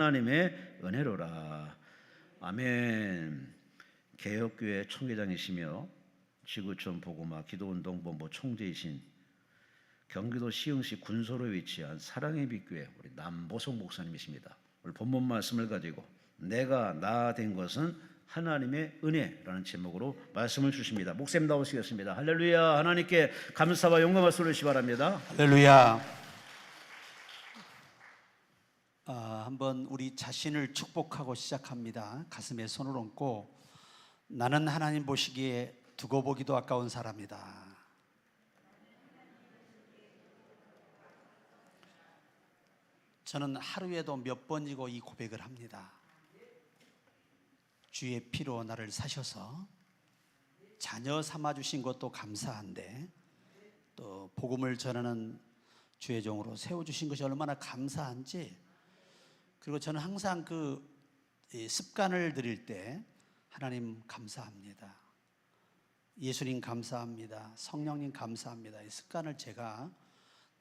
하나님의 은혜로라. 아멘. 개혁교회 총회장이시며 지구촌 보고마 기도운동본부 총재이신 경기도 시흥시 군소로에 위치한 사랑의 빛교회 우리 남보석 목사님이십니다. 오늘 본문 말씀을 가지고 내가 나 된 것은 하나님의 은혜라는 제목으로 말씀을 주십니다. 목사님 나오시겠습니다. 할렐루야. 하나님께 감사와 영광을 쏠리시 바랍니다. 할렐루야. 한번 우리 자신을 축복하고 시작합니다. 가슴에 손을 얹고 나는 하나님 보시기에 두고 보기도 아까운 사람이다. 저는 하루에도 몇 번이고 이 고백을 합니다. 주의 피로 나를 사셔서 자녀 삼아주신 것도 감사한데 또 복음을 전하는 주의 종으로 세워주신 것이 얼마나 감사한지, 그리고 저는 항상 그 습관을 드릴 때 하나님 감사합니다, 예수님 감사합니다, 성령님 감사합니다, 이 습관을 제가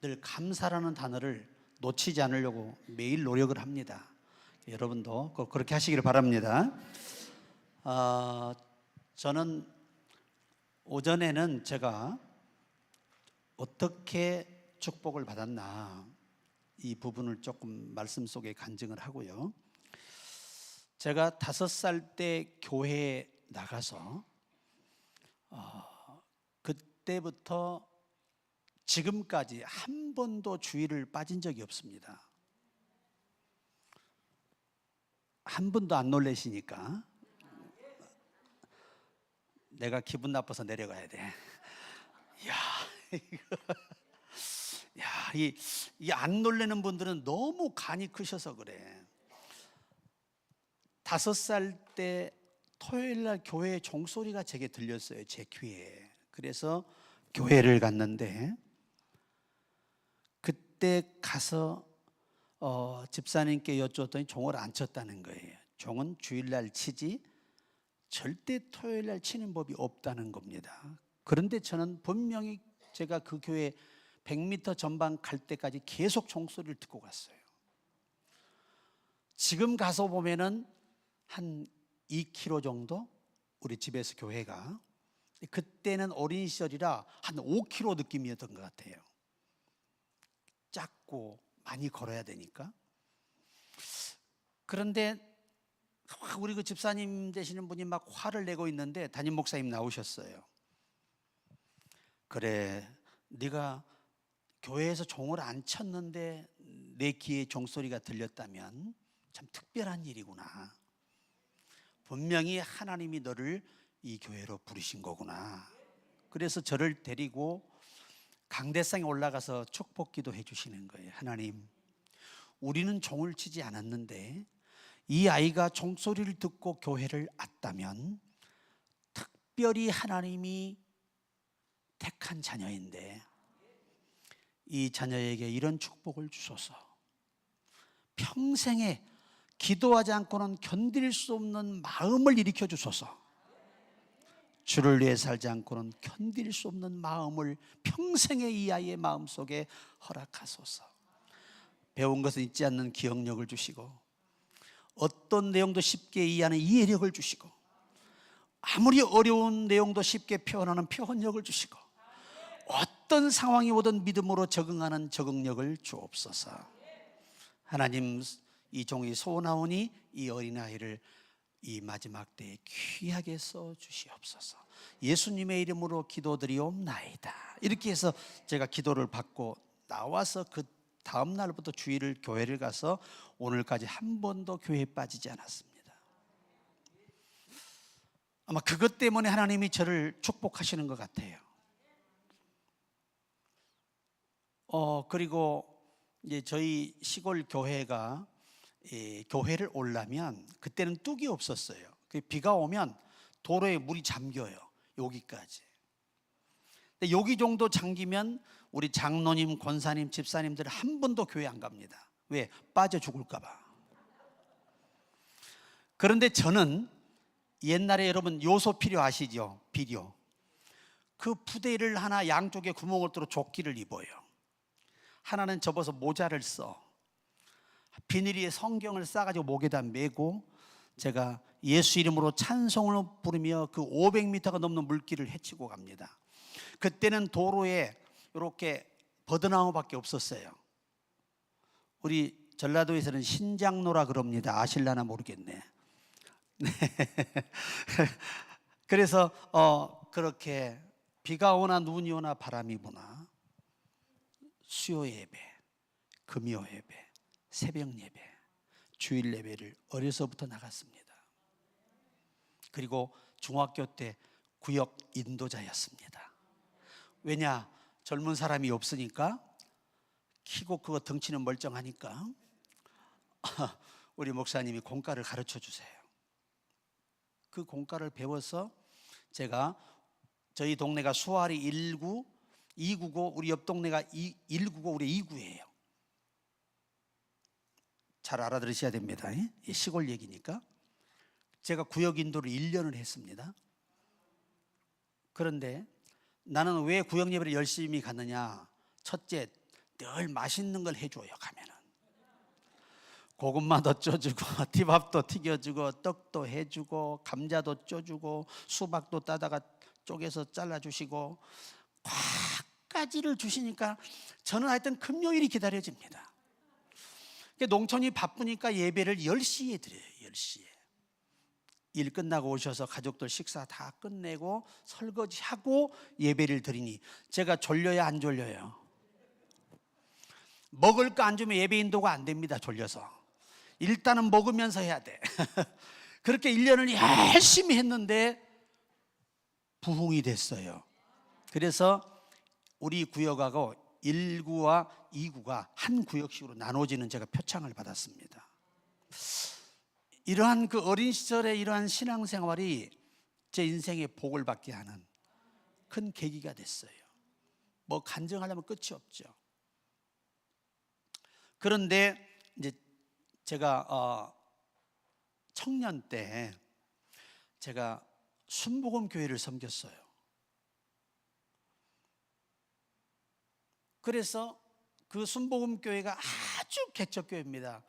늘 감사라는 단어를 놓치지 않으려고 매일 노력을 합니다. 여러분도 꼭 그렇게 하시기를 바랍니다. 저는 오전에는 제가 어떻게 축복을 받았나 이 부분을 조금 말씀 속에 간증을 하고요. 제가 5살 때 교회에 나가서 그때부터 지금까지 한 번도 주일을 빠진 적이 없습니다. 한 번도 안 놀라시니까 내가 기분 나빠서 내려가야 돼. 이 안 놀라는 분들은 너무 간이 크셔서 그래. 5살 때 토요일 날 교회 종소리가 제게 들렸어요, 제 귀에. 그래서 교회를 갔는데 그때 가서 집사님께 여쭈었더니 종을 안 쳤다는 거예요. 종은 주일날 치지 절대 토요일날 치는 법이 없다는 겁니다. 그런데 저는 분명히 제가 그 교회 100m 전방 갈 때까지 계속 종소리를 듣고 갔어요. 지금 가서 보면은 한 2km 정도 우리 집에서 교회가, 그때는 어린 시절이라 한 5km 느낌이었던 것 같아요. 작고 많이 걸어야 되니까. 그런데 우리 그 집사님 되시는 분이 막 화를 내고 있는데 담임 목사님 나오셨어요. 그래, 네가 교회에서 종을 안 쳤는데 내 귀에 종소리가 들렸다면 참 특별한 일이구나. 분명히 하나님이 너를 이 교회로 부르신 거구나. 그래서 저를 데리고 강대상에 올라가서 축복기도 해주시는 거예요. 하나님, 우리는 종을 치지 않았는데 이 아이가 종소리를 듣고 교회를 왔다면 특별히 하나님이 택한 자녀인데 이 자녀에게 이런 축복을 주소서. 평생에 기도하지 않고는 견딜 수 없는 마음을 일으켜 주소서. 주를 위해 살지 않고는 견딜 수 없는 마음을 평생에 이 아이의 마음속에 허락하소서. 배운 것은 잊지 않는 기억력을 주시고 어떤 내용도 쉽게 이해하는 이해력을 주시고 아무리 어려운 내용도 쉽게 표현하는 표현력을 주시고 어떤 상황이 오든 믿음으로 적응하는 적응력을 주옵소서. 하나님, 이 종이 소원하오니 이 어린아이를 이 마지막 때에 귀하게 써주시옵소서. 예수님의 이름으로 기도드리옵나이다. 이렇게 해서 제가 기도를 받고 나와서 그 다음 날부터 주일을 교회를 가서 오늘까지 한 번도 교회에 빠지지 않았습니다. 아마 그것 때문에 하나님이 저를 축복하시는 것 같아요. 그리고 이제 저희 시골 교회가 교회를 오려면 그때는 뚝이 없었어요. 비가 오면 도로에 물이 잠겨요. 여기까지. 근데 여기 정도 잠기면 우리 장로님, 권사님, 집사님들 한 번도 교회 안 갑니다. 왜? 빠져 죽을까 봐. 그런데 저는 옛날에 여러분 요소 필요 아시죠? 비료. 그 부대를 하나 양쪽에 구멍을 뚫어 조끼를 입어요. 하나는 접어서 모자를 써. 비닐에 성경을 싸가지고 목에다 메고 제가 예수 이름으로 찬송을 부르며 그 500m가 넘는 물길을 헤치고 갑니다. 그때는 도로에 이렇게 버드나무밖에 없었어요. 우리 전라도에서는 신장로라 그럽니다. 아실라나 모르겠네. 네. 그래서 그렇게 비가 오나 눈이 오나 바람이 부나 수요 예배, 금요 예배, 새벽 예배, 주일 예배를 어려서부터 나갔습니다. 그리고 중학교 때 구역 인도자였습니다. 왜냐? 젊은 사람이 없으니까, 키고 크고 덩치는 멀쩡하니까 우리 목사님이 공과를 가르쳐 주세요. 그 공과를 배워서 제가, 저희 동네가 수아리 1구, 2구고 우리 옆 동네가 1구고 우리 2구예요. 잘 알아들으셔야 됩니다. 시골 얘기니까. 제가 구역 인도를 1년을 했습니다. 그런데 나는 왜 구역 예배를 열심히 갔느냐? 첫째, 늘 맛있는 걸 해줘요. 가면은 고구마도 쪄주고 티밥도 튀겨주고 떡도 해주고 감자도 쪄주고 수박도 따다가 쪼개서 잘라주시고 과까지를 주시니까 저는 하여튼 금요일이 기다려집니다. 농촌이 바쁘니까 예배를 10시에 드려요. 10시에 일 끝나고 오셔서 가족들 식사 다 끝내고 설거지하고 예배를 드리니 제가 졸려야 안 졸려요? 먹을 거 안 주면 예배 인도가 안 됩니다. 졸려서. 일단은 먹으면서 해야 돼. 그렇게 1년을 열심히 했는데 부흥이 됐어요. 그래서 우리 구역하고 1구와 2구가 한 구역식으로 나눠지는 제가 표창을 받았습니다. 이러한 그 어린 시절의 이러한 신앙생활이 제 인생의 복을 받게 하는 큰 계기가 됐어요. 뭐 간증하려면 끝이 없죠. 그런데 이제 제가 청년 때 제가 순복음 교회를 섬겼어요. 그래서 그 순복음 교회가 아주 개척 교회입니다.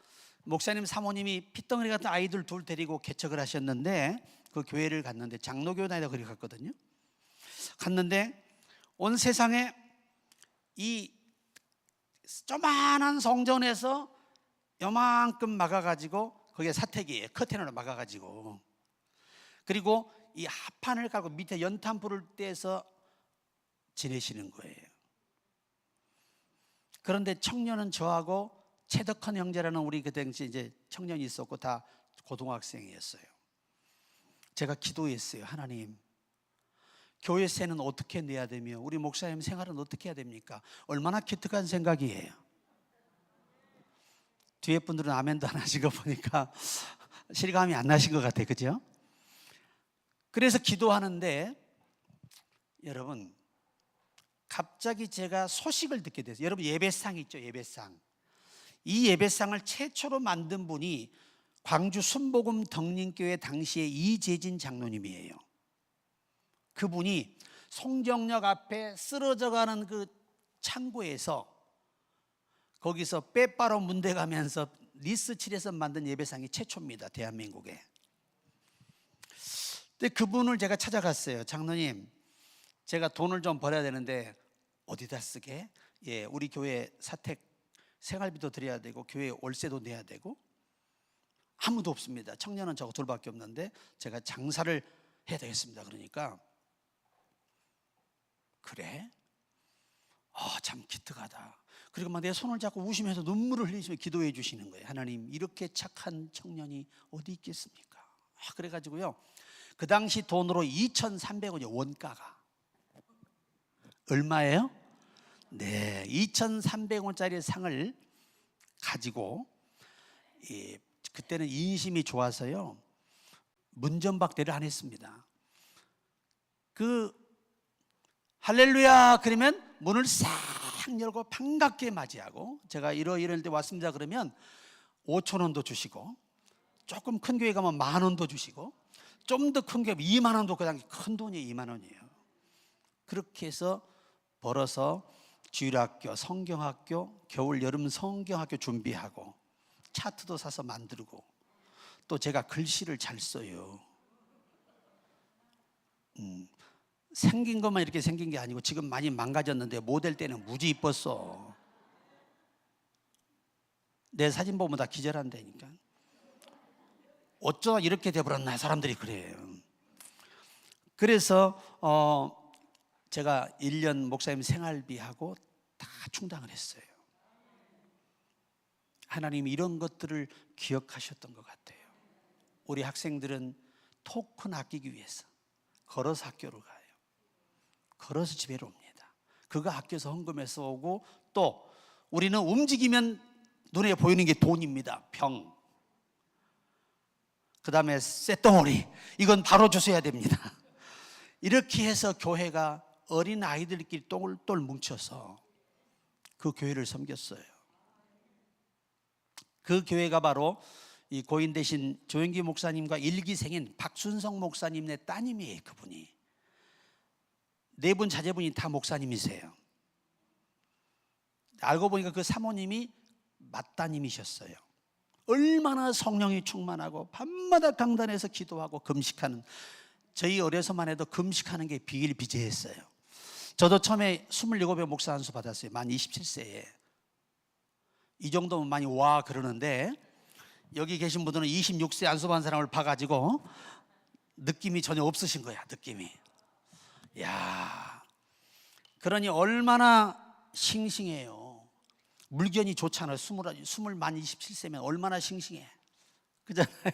목사님 사모님이 핏덩어리 같은 아이들 둘 데리고 개척을 하셨는데 그 교회를 갔는데 장로교회 다니다 그리 갔거든요. 갔는데 온 세상에 이 조만한 성전에서 요만큼 막아가지고 거기에 사택이에요. 커튼으로 막아가지고, 그리고 이 합판을 깔고 밑에 연탄불을 떼서 지내시는 거예요. 그런데 청년은 저하고 최덕헌 형제라는 우리 그 당시 이제 청년이 있었고 다 고등학생이었어요. 제가 기도했어요. 하나님, 교회세는 어떻게 내야 되며 우리 목사님 생활은 어떻게 해야 됩니까? 얼마나 기특한 생각이에요. 뒤에 분들은 아멘도 안 하신 거 보니까 실감이 안 나신 것 같아요. 그죠? 그래서 기도하는데 여러분, 갑자기 제가 소식을 듣게 됐어요. 여러분 예배상 있죠? 예배상. 이 예배상을 최초로 만든 분이 광주 순복음 덕림교회 당시의 이재진 장로님이에요. 그분이 송정역 앞에 쓰러져가는 그 창고에서 거기서 빼빠로 문대 가면서 리스 칠해서 만든 예배상이 최초입니다. 대한민국에. 근데 그분을 제가 찾아갔어요. 장로님, 제가 돈을 좀 벌어야 되는데 어디다 쓰게? 예, 우리 교회 사택 생활비도 드려야 되고 교회 월세도 내야 되고 아무도 없습니다. 청년은 저거 둘밖에 없는데 제가 장사를 해야 되겠습니다. 그러니까 그래? 참 기특하다. 그리고 막 내 손을 잡고 우시면서 눈물을 흘리시며 기도해 주시는 거예요. 하나님, 이렇게 착한 청년이 어디 있겠습니까? 그래가지고요, 그 당시 돈으로 2,300원이요. 원가가 얼마예요? 네, 2,300원짜리 상을 가지고 그때는 인심이 좋아서요 문전박대를 안 했습니다. 그 할렐루야 그러면 문을 싹 열고 반갑게 맞이하고, 제가 이럴 때 왔습니다 그러면 5,000원도 주시고, 조금 큰 교회 가면 10,000원도 주시고, 좀 더 큰 교회 20,000원도, 그 당시 큰 돈이 20,000원이에요. 그렇게 해서 벌어서 주일학교, 성경학교, 겨울 여름 성경학교 준비하고 차트도 사서 만들고, 또 제가 글씨를 잘 써요. 생긴 것만 이렇게 생긴 게 아니고 지금 많이 망가졌는데 모델 때는 무지 이뻤어. 내 사진 보면 다 기절한다니까. 어쩌다 이렇게 돼버렸나, 사람들이 그래요. 그래서 제가 1년 목사님 생활비하고 다 충당을 했어요. 하나님이 이런 것들을 기억하셨던 것 같아요. 우리 학생들은 토큰 아끼기 위해서 걸어서 학교로 가요. 걸어서 집에로 옵니다. 그거 학교에서 헌금해서 오고, 또 우리는 움직이면 눈에 보이는 게 돈입니다. 병, 그 다음에 쇳덩어리, 이건 바로 주셔야 됩니다. 이렇게 해서 교회가 어린 아이들끼리 똘똘 뭉쳐서 그 교회를 섬겼어요. 그 교회가 바로 이 고인 대신 조영기 목사님과 일기생인 박순성 목사님의 따님이에요. 그분이 네 분 자제분이 다 목사님이세요. 알고 보니까 그 사모님이 맏따님이셨어요. 얼마나 성령이 충만하고 밤마다 강단에서 기도하고 금식하는, 저희 어려서만 해도 금식하는 게 비일비재했어요. 저도 처음에 27에 목사 안수 받았어요. 만 27세에. 이 정도면 많이 와 그러는데, 여기 계신 분들은 26세 안수 받은 사람을 봐가지고 느낌이 전혀 없으신 거야. 느낌이. 야, 그러니 얼마나 싱싱해요. 물견이 좋잖아요. 20만 27세면 얼마나 싱싱해. 그잖아요.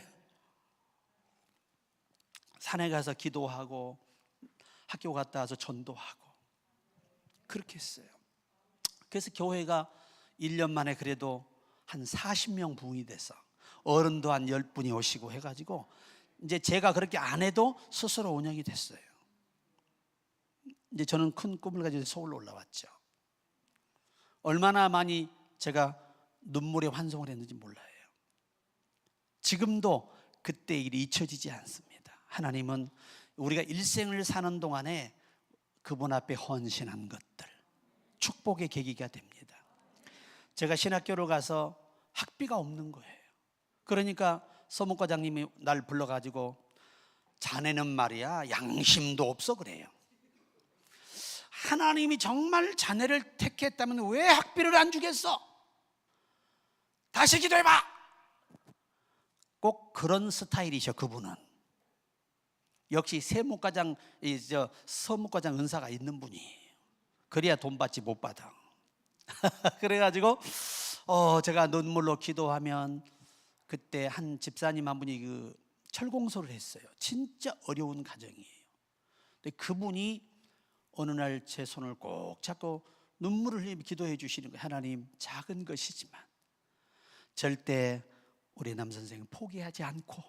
산에 가서 기도하고 학교 갔다 와서 전도하고 그렇게 했어요. 그래서 교회가 1년 만에 그래도 한 40명 부흥이 돼서 어른도 한 10분이 오시고 해가지고, 이제 제가 그렇게 안 해도 스스로 운영이 됐어요. 이제 저는 큰 꿈을 가지고 서울로 올라왔죠. 얼마나 많이 제가 눈물에 환송을 했는지 몰라요. 지금도 그때 일이 잊혀지지 않습니다. 하나님은 우리가 일생을 사는 동안에 그분 앞에 헌신한 것들, 축복의 계기가 됩니다. 제가 신학교를 가서 학비가 없는 거예요. 그러니까 서목과장님이 날 불러가지고 자네는 말이야 양심도 없어 그래요. 하나님이 정말 자네를 택했다면 왜 학비를 안 주겠어? 다시 기도해봐. 꼭 그런 스타일이셔. 그분은 역시 서목과장 은사가 있는 분이에요. 그래야 돈 받지 못 받아. 그래가지고 제가 눈물로 기도하면, 그때 한 집사님 한 분이 그 철공소를 했어요. 진짜 어려운 가정이에요. 근데 그분이 어느 날 제 손을 꼭 잡고 눈물을 흘리며 기도해 주시는 거예요. 하나님, 작은 것이지만 절대 우리 남 선생을 포기하지 않고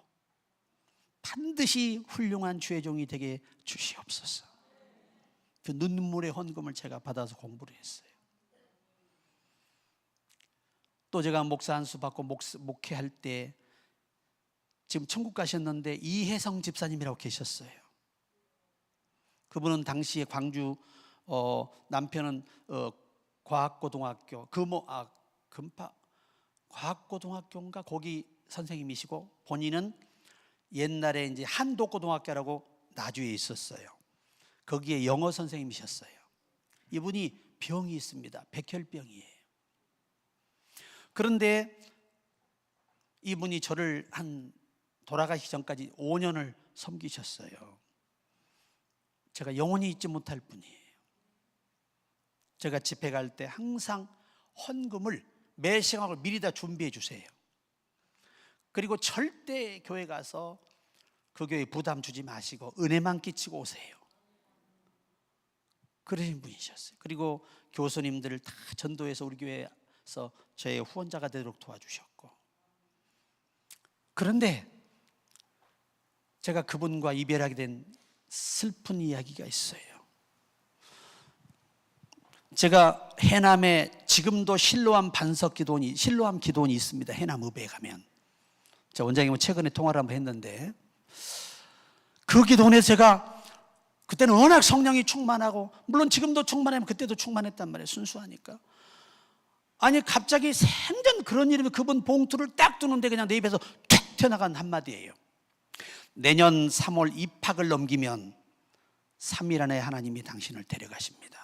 반드시 훌륭한 주의 종이 되게 주시옵소서. 그 눈물의 헌금을 제가 받아서 공부를 했어요. 또 제가 목사 안수 받고 목회할 때, 지금 천국 가셨는데 이혜성 집사님이라고 계셨어요. 그분은 당시에 광주, 남편은 과학고등학교, 금파 과학고등학교인가 거기 선생님이시고, 본인은 옛날에 이제 한독고등학교라고 나주에 있었어요. 거기에 영어 선생님이셨어요. 이분이 병이 있습니다. 백혈병이에요. 그런데 이분이 저를 돌아가시기 전까지 5년을 섬기셨어요. 제가 영원히 잊지 못할 분이에요. 제가 집회 갈 때 항상 헌금을 매 시간을 미리 다 준비해 주세요. 그리고 절대 교회 가서 그 교회 부담 주지 마시고 은혜만 끼치고 오세요. 그러신 분이셨어요. 그리고 교수님들을 다 전도해서 우리 교회에서 저의 후원자가 되도록 도와주셨고, 그런데 제가 그분과 이별하게 된 슬픈 이야기가 있어요. 제가 해남에 지금도 실로암 기도원이 있습니다. 해남 읍에 가면. 저 원장님은 최근에 통화를 한번 했는데, 그 기도원에서 제가 그때는 워낙 성령이 충만하고, 물론 지금도 충만하면 그때도 충만했단 말이에요. 순수하니까. 아니 갑자기 생전 그런 일이면 그분 봉투를 딱 두는데 그냥 내 입에서 툭 튀어나간 한마디예요. 내년 3월 입학을 넘기면 3일 안에 하나님이 당신을 데려가십니다.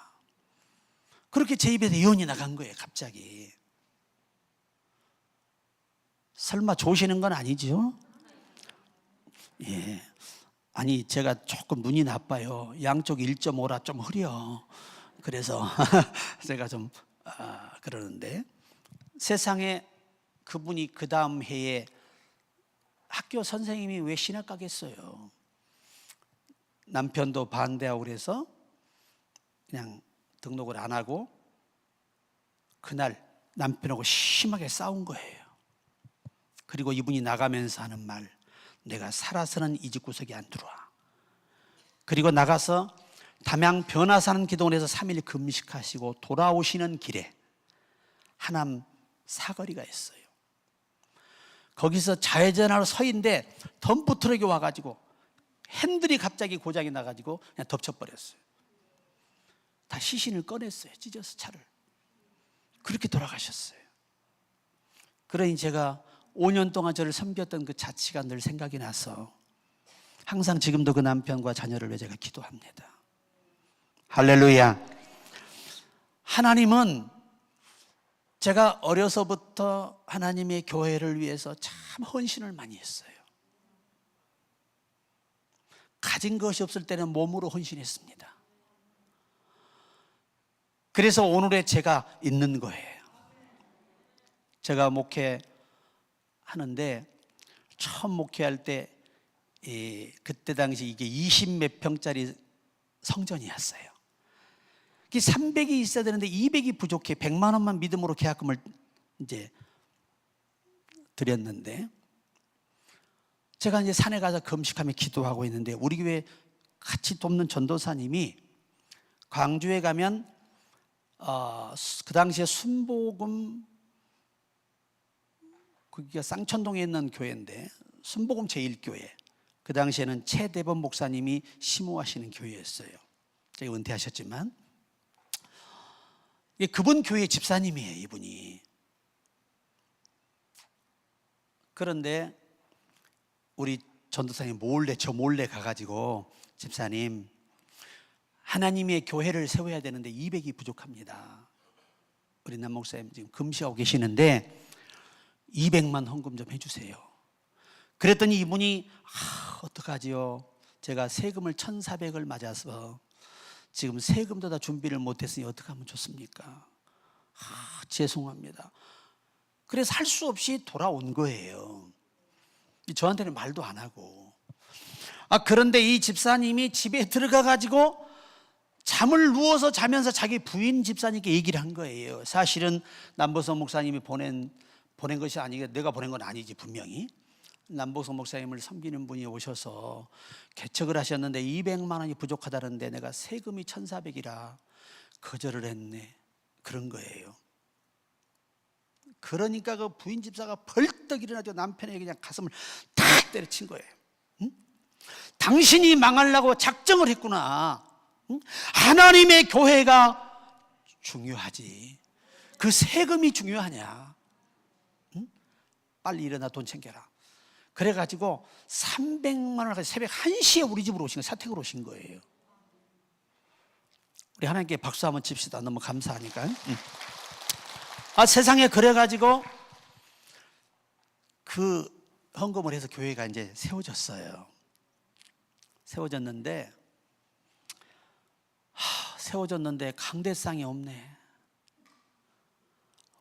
그렇게 제 입에서 예언이 나간 거예요. 갑자기. 설마 조시는 건 아니죠? 예. 아니 제가 조금 눈이 나빠요. 양쪽 1.5라 좀 흐려. 그래서 제가 좀 그러는데, 세상에 그분이 그 다음 해에 학교 선생님이 왜 신학 가겠어요? 남편도 반대하고 그래서 그냥 등록을 안 하고 그날 남편하고 심하게 싸운 거예요. 그리고 이분이 나가면서 하는 말, 내가 살아서는 이 집구석에 안 들어와. 그리고 나가서 담양 변화사는 기도원에서 3일 금식하시고 돌아오시는 길에 하남 사거리가 있어요. 거기서 좌회전하러 서 있는데 덤프 트럭이 와가지고 핸들이 갑자기 고장이 나가지고 그냥 덮쳐버렸어요. 다 시신을 꺼냈어요. 찢어서 차를. 그렇게 돌아가셨어요. 그러니 제가 5년 동안 저를 섬겼던 그 자취가 늘 생각이 나서 항상 지금도 그 남편과 자녀를 위해 제가 기도합니다. 할렐루야. 하나님은 제가 어려서부터 하나님의 교회를 위해서 참 헌신을 많이 했어요. 가진 것이 없을 때는 몸으로 헌신했습니다. 그래서 오늘의 제가 있는 거예요. 제가 목회하는데 처음 목회할 때 그때 당시 이게 20몇 평짜리 성전이었어요. 300이 있어야 되는데 200이 부족해. 100만 원만 믿음으로 계약금을 이제 드렸는데, 제가 이제 산에 가서 금식하며 기도하고 있는데 우리 교회 같이 돕는 전도사님이 광주에 가면 그 당시에 순복음, 거기가 쌍천동에 있는 교회인데 순복음 제1교회, 그 당시에는 최대범 목사님이 심호하시는 교회였어요. 제가 은퇴하셨지만 그분 교회 집사님이에요, 이분이. 그런데 우리 전도사님 저 몰래 가가지고, 집사님, 하나님의 교회를 세워야 되는데 200이 부족합니다. 우리 남 목사님 지금 금시하고 계시는데 200만 헌금 좀 해주세요. 그랬더니 이분이 어떡하지요? 제가 세금을 1,400을 맞아서 지금 세금도 다 준비를 못했으니 어떻게 하면 좋습니까? 죄송합니다. 그래서 할 수 없이 돌아온 거예요. 저한테는 말도 안 하고. 그런데 이 집사님이 집에 들어가 가지고 잠을 누워서 자면서 자기 부인 집사님께 얘기를 한 거예요. 사실은 남보성 목사님이 보낸 것이 아니고 내가 보낸 건 아니지, 분명히. 남보성 목사님을 섬기는 분이 오셔서 개척을 하셨는데 200만 원이 부족하다는데 내가 세금이 1,400이라 거절을 했네, 그런 거예요. 그러니까 그 부인 집사가 벌떡 일어나서 남편에게 그냥 가슴을 탁 때려친 거예요. 응? 당신이 망하려고 작정을 했구나. 응? 하나님의 교회가 중요하지, 그 세금이 중요하냐? 응? 빨리 일어나 돈 챙겨라. 그래가지고 300만 원을 가지고 새벽 1시에 우리 집으로 오신 거예요. 사택으로 오신 거예요. 우리 하나님께 박수 한번 칩시다. 너무 감사하니까요. 세상에 그래가지고 그 헌금을 해서 교회가 이제 세워졌어요. 세워졌는데 강대상이 없네.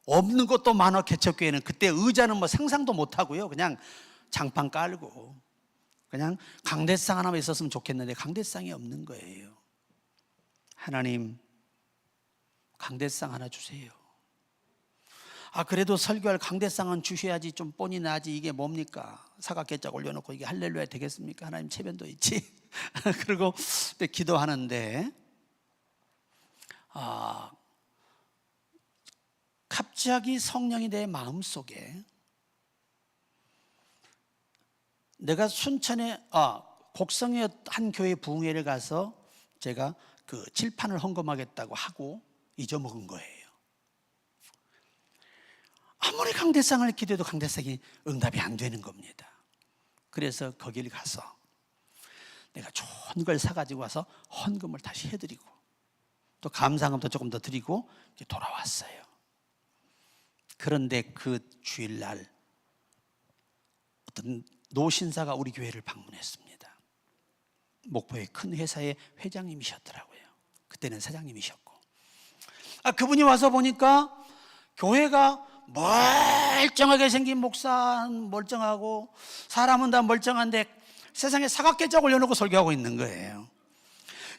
없는 것도 많아. 개척교회는 그때 의자는 뭐 상상도 못 하고요. 그냥 장판 깔고 그냥 강대상 하나만 있었으면 좋겠는데 강대상이 없는 거예요. 하나님, 강대상 하나 주세요. 그래도 설교할 강대상은 주셔야지 좀 뻔히 나지. 이게 뭡니까? 사각개짝 올려놓고 이게 할렐루야 되겠습니까? 하나님 체면도 있지. 그리고 기도하는데 갑자기 성령이 내 마음속에, 내가 순천에 곡성의 한 교회 부흥회를 가서 제가 그 칠판을 헌금하겠다고 하고 잊어먹은 거예요. 아무리 강대상을 기도해도 강대상이 응답이 안 되는 겁니다. 그래서 거기를 가서 내가 좋은 걸 사가지고 와서 헌금을 다시 해드리고 또 감사금도 조금 더 드리고 이제 돌아왔어요. 그런데 그 주일날 어떤 노신사가 우리 교회를 방문했습니다. 목포의 큰 회사의 회장님이셨더라고요. 그때는 사장님이셨고, 그분이 와서 보니까 교회가 멀쩡하게 생긴 목사는 멀쩡하고 사람은 다 멀쩡한데 세상에 사각개짝 올려놓고 설교하고 있는 거예요.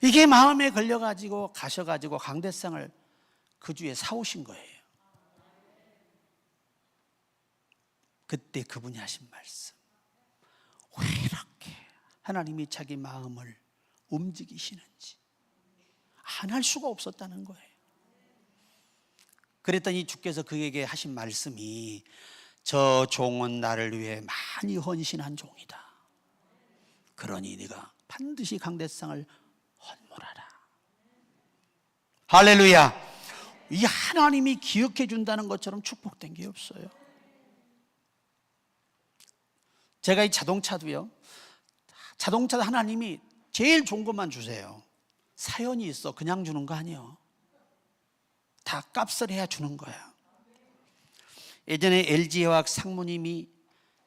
이게 마음에 걸려가지고 가셔가지고 강대상을 그 주에 사오신 거예요. 그때 그분이 하신 말씀, 왜 이렇게 하나님이 자기 마음을 움직이시는지 안 할 수가 없었다는 거예요. 그랬더니 주께서 그에게 하신 말씀이, 저 종은 나를 위해 많이 헌신한 종이다. 그러니 네가 반드시 강대상을 헌물하라. 할렐루야. 이 하나님이 기억해 준다는 것처럼 축복된 게 없어요. 제가 이 자동차도 하나님이 제일 좋은 것만 주세요. 사연이 있어. 그냥 주는 거 아니에요. 다 값을 해야 주는 거야. 예전에 LG화학 상무님이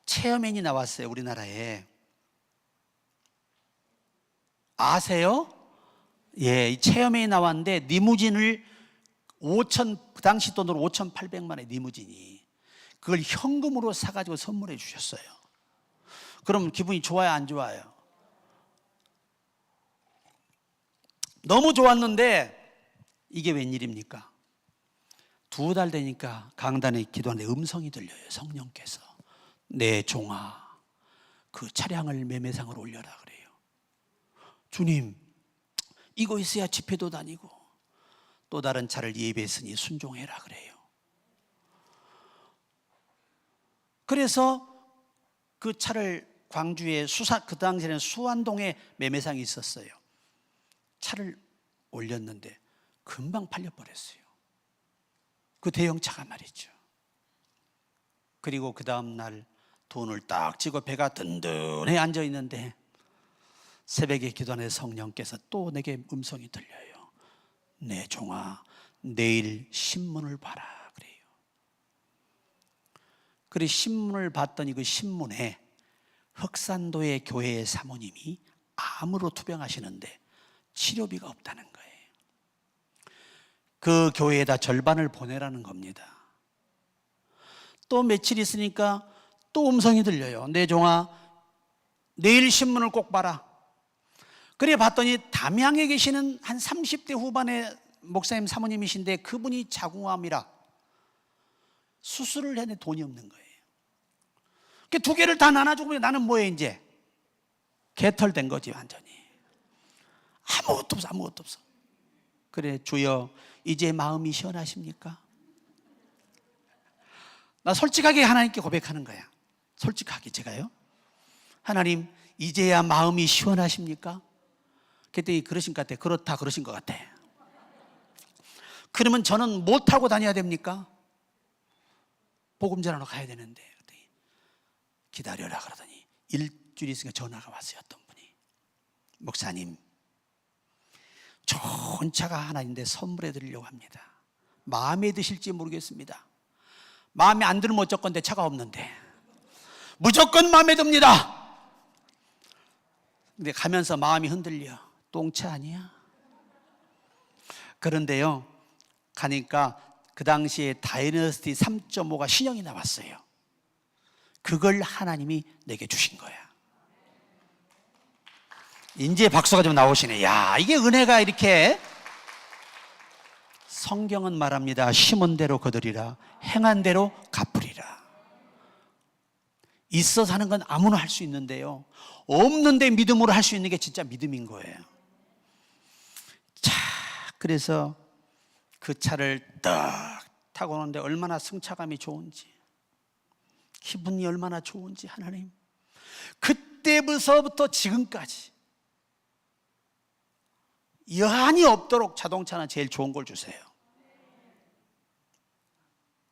체어맨이 나왔어요. 우리나라에. 아세요? 예, 이 체어맨이 나왔는데 리무진을 그 당시 돈으로 5,800만의 리무진이, 그걸 현금으로 사가지고 선물해 주셨어요. 그럼 기분이 좋아요, 안 좋아요? 너무 좋았는데 이게 웬일입니까? 2달 되니까 강단에 기도하는데 음성이 들려요. 성령께서, 내 종아 그 차량을 매매상으로 올려라 그래요. 주님, 이거 있어야 집회도 다니고 또 다른 차를 예배했으니 순종해라 그래요. 그래서 그 차를 광주에 그 당시에는 수안동에 매매상이 있었어요. 차를 올렸는데 금방 팔려버렸어요. 그 대형차가 말이죠. 그리고 그 다음날 돈을 딱 쥐고 배가 든든해 앉아있는데 새벽에 기도하는 성령께서 또 내게 음성이 들려요. 내 종아, 내일 신문을 봐라 그래요. 그래 신문을 봤더니 그 신문에 흑산도의 교회의 사모님이 암으로 투병하시는데 치료비가 없다는 거예요. 그 교회에다 절반을 보내라는 겁니다. 또 며칠 있으니까 또 음성이 들려요. 내 종아, 내일 신문을 꼭 봐라. 그래 봤더니 담양에 계시는 한 30대 후반의 목사님 사모님이신데 그분이 자궁암이라 수술을 했는데 돈이 없는 거예요. 그 2개를 다 나눠주고 나는 뭐해 이제? 개털된 거지 완전히. 아무것도 없어, 아무것도 없어. 그래, 주여 이제 마음이 시원하십니까? 나 솔직하게 하나님께 고백하는 거야. 솔직하게 제가요. 하나님, 이제야 마음이 시원하십니까? 그때 그러신 것 같아. 그렇다 그러신 것 같아. 그러면 저는 뭐 타고 다녀야 됩니까? 복음 전하러 가야 되는데. 기다려라 그러더니 일주일 있으니까 전화가 왔어요. 어떤 분이, 목사님, 좋은 차가 하나 있는데 선물해 드리려고 합니다. 마음에 드실지 모르겠습니다. 마음에 안 들면 어쩔 건데 차가 없는데 무조건 마음에 듭니다. 근데 가면서 마음이 흔들려. 똥차 아니야? 그런데요, 가니까 그 당시에 다이너스티 3.5가 신형이 나왔어요. 그걸 하나님이 내게 주신 거야. 이제 박수가 좀 나오시네. 야, 이게 은혜가 이렇게. 성경은 말합니다. 심은 대로 거두리라, 행한 대로 갚으리라. 있어서 하는 건 아무나 할 수 있는데요, 없는데 믿음으로 할 수 있는 게 진짜 믿음인 거예요. 자, 그래서 그 차를 딱 타고 오는데 얼마나 승차감이 좋은지, 기분이 얼마나 좋은지, 하나님 그때부터 지금까지 여한이 없도록 자동차는 제일 좋은 걸 주세요.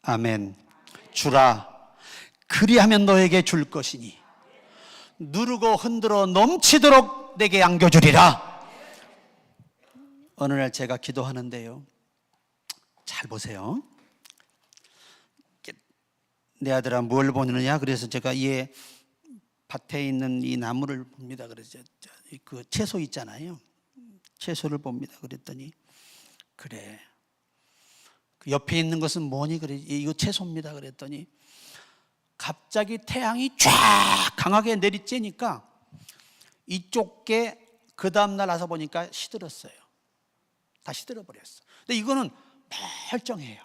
아멘. 주라. 그리하면 너에게 줄 것이니 누르고 흔들어 넘치도록 내게 안겨주리라. 어느 날 제가 기도하는데요, 잘 보세요. 내 아들아 뭘 보느냐? 그래서 제가 이 밭에 있는 이 나무를 봅니다. 그래서 그 채소 있잖아요, 채소를 봅니다. 그랬더니 그래, 그 옆에 있는 것은 뭐니? 그래, 이거 채소입니다. 그랬더니 갑자기 태양이 쫙 강하게 내리쬐니까 이쪽 게 그 다음날 와서 보니까 시들었어요. 다 시들어버렸어. 근데 이거는 멀쩡해요.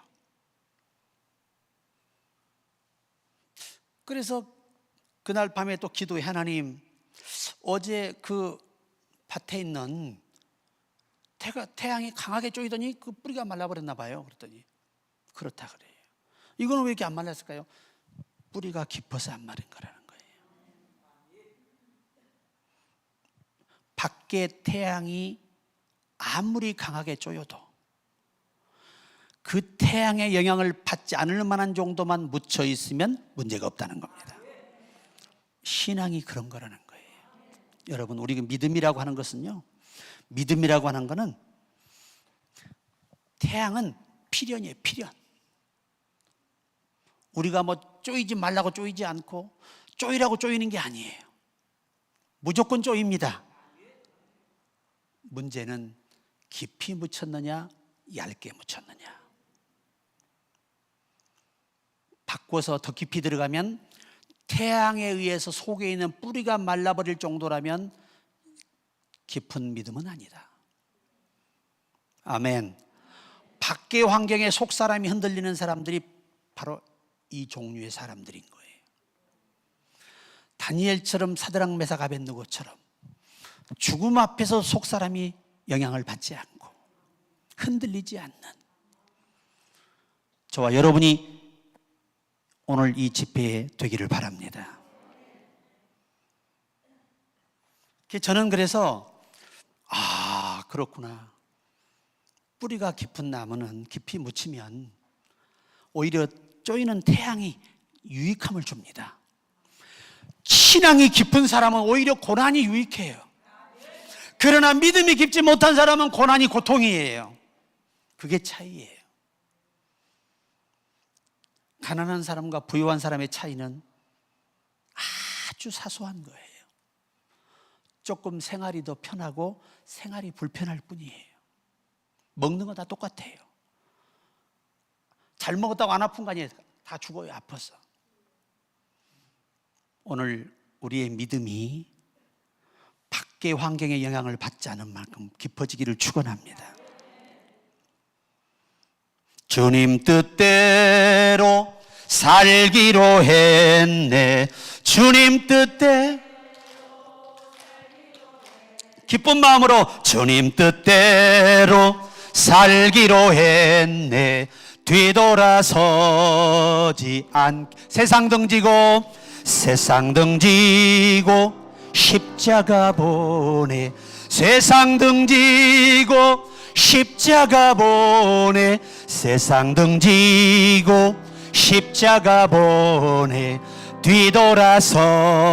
그래서 그날 밤에 또 기도해, 하나님, 어제 그 밭에 있는 태양이 강하게 쪼이더니 그 뿌리가 말라버렸나 봐요. 그랬더니 그렇다 그래요. 이거는 왜 이렇게 안 말랐을까요? 뿌리가 깊어서 안 마른 거라는 거예요. 밖에 태양이 아무리 강하게 쪼여도 그 태양의 영향을 받지 않을 만한 정도만 묻혀 있으면 문제가 없다는 겁니다. 신앙이 그런 거라는 거예요. 여러분, 우리 믿음이라고 하는 것은요, 믿음이라고 하는 거는 태양은 필연이에요. 필연. 우리가 뭐 쪼이지 말라고 쪼이지 않고 쪼이라고 쪼이는 게 아니에요. 무조건 쪼입니다. 문제는 깊이 묻혔느냐 얇게 묻혔느냐. 바꿔서 더 깊이 들어가면 태양에 의해서 속에 있는 뿌리가 말라버릴 정도라면 깊은 믿음은 아니다. 아멘. 밖의 환경에 속 사람이 흔들리는 사람들이 바로 이 종류의 사람들인 거예요. 다니엘처럼, 사드락 메삭 아벳느고처럼 죽음 앞에서 속 사람이 영향을 받지 않고 흔들리지 않는 저와 여러분이 오늘 이 집회에 되기를 바랍니다. 저는 그래서 그렇구나, 뿌리가 깊은 나무는 깊이 묻히면 오히려 쪼이는 태양이 유익함을 줍니다. 신앙이 깊은 사람은 오히려 고난이 유익해요. 그러나 믿음이 깊지 못한 사람은 고난이 고통이에요. 그게 차이예요. 가난한 사람과 부유한 사람의 차이는 아주 사소한 거예요. 조금 생활이 더 편하고 생활이 불편할 뿐이에요. 먹는 건 다 똑같아요. 잘 먹었다고 안 아픈 거 아니에요. 다 죽어요, 아파서. 오늘 우리의 믿음이 밖의 환경의 영향을 받지 않은 만큼 깊어지기를 축원합니다. 주님 뜻대로 살기로 했네. 주님 뜻대로 기쁜 마음으로 주님 뜻대로 살기로 했네. 뒤돌아서지 않. 세상 등지고 십자가 보내. 세상 등지고 십자가 보내. 세상 등지고 십자가 보내. 뒤돌아서지.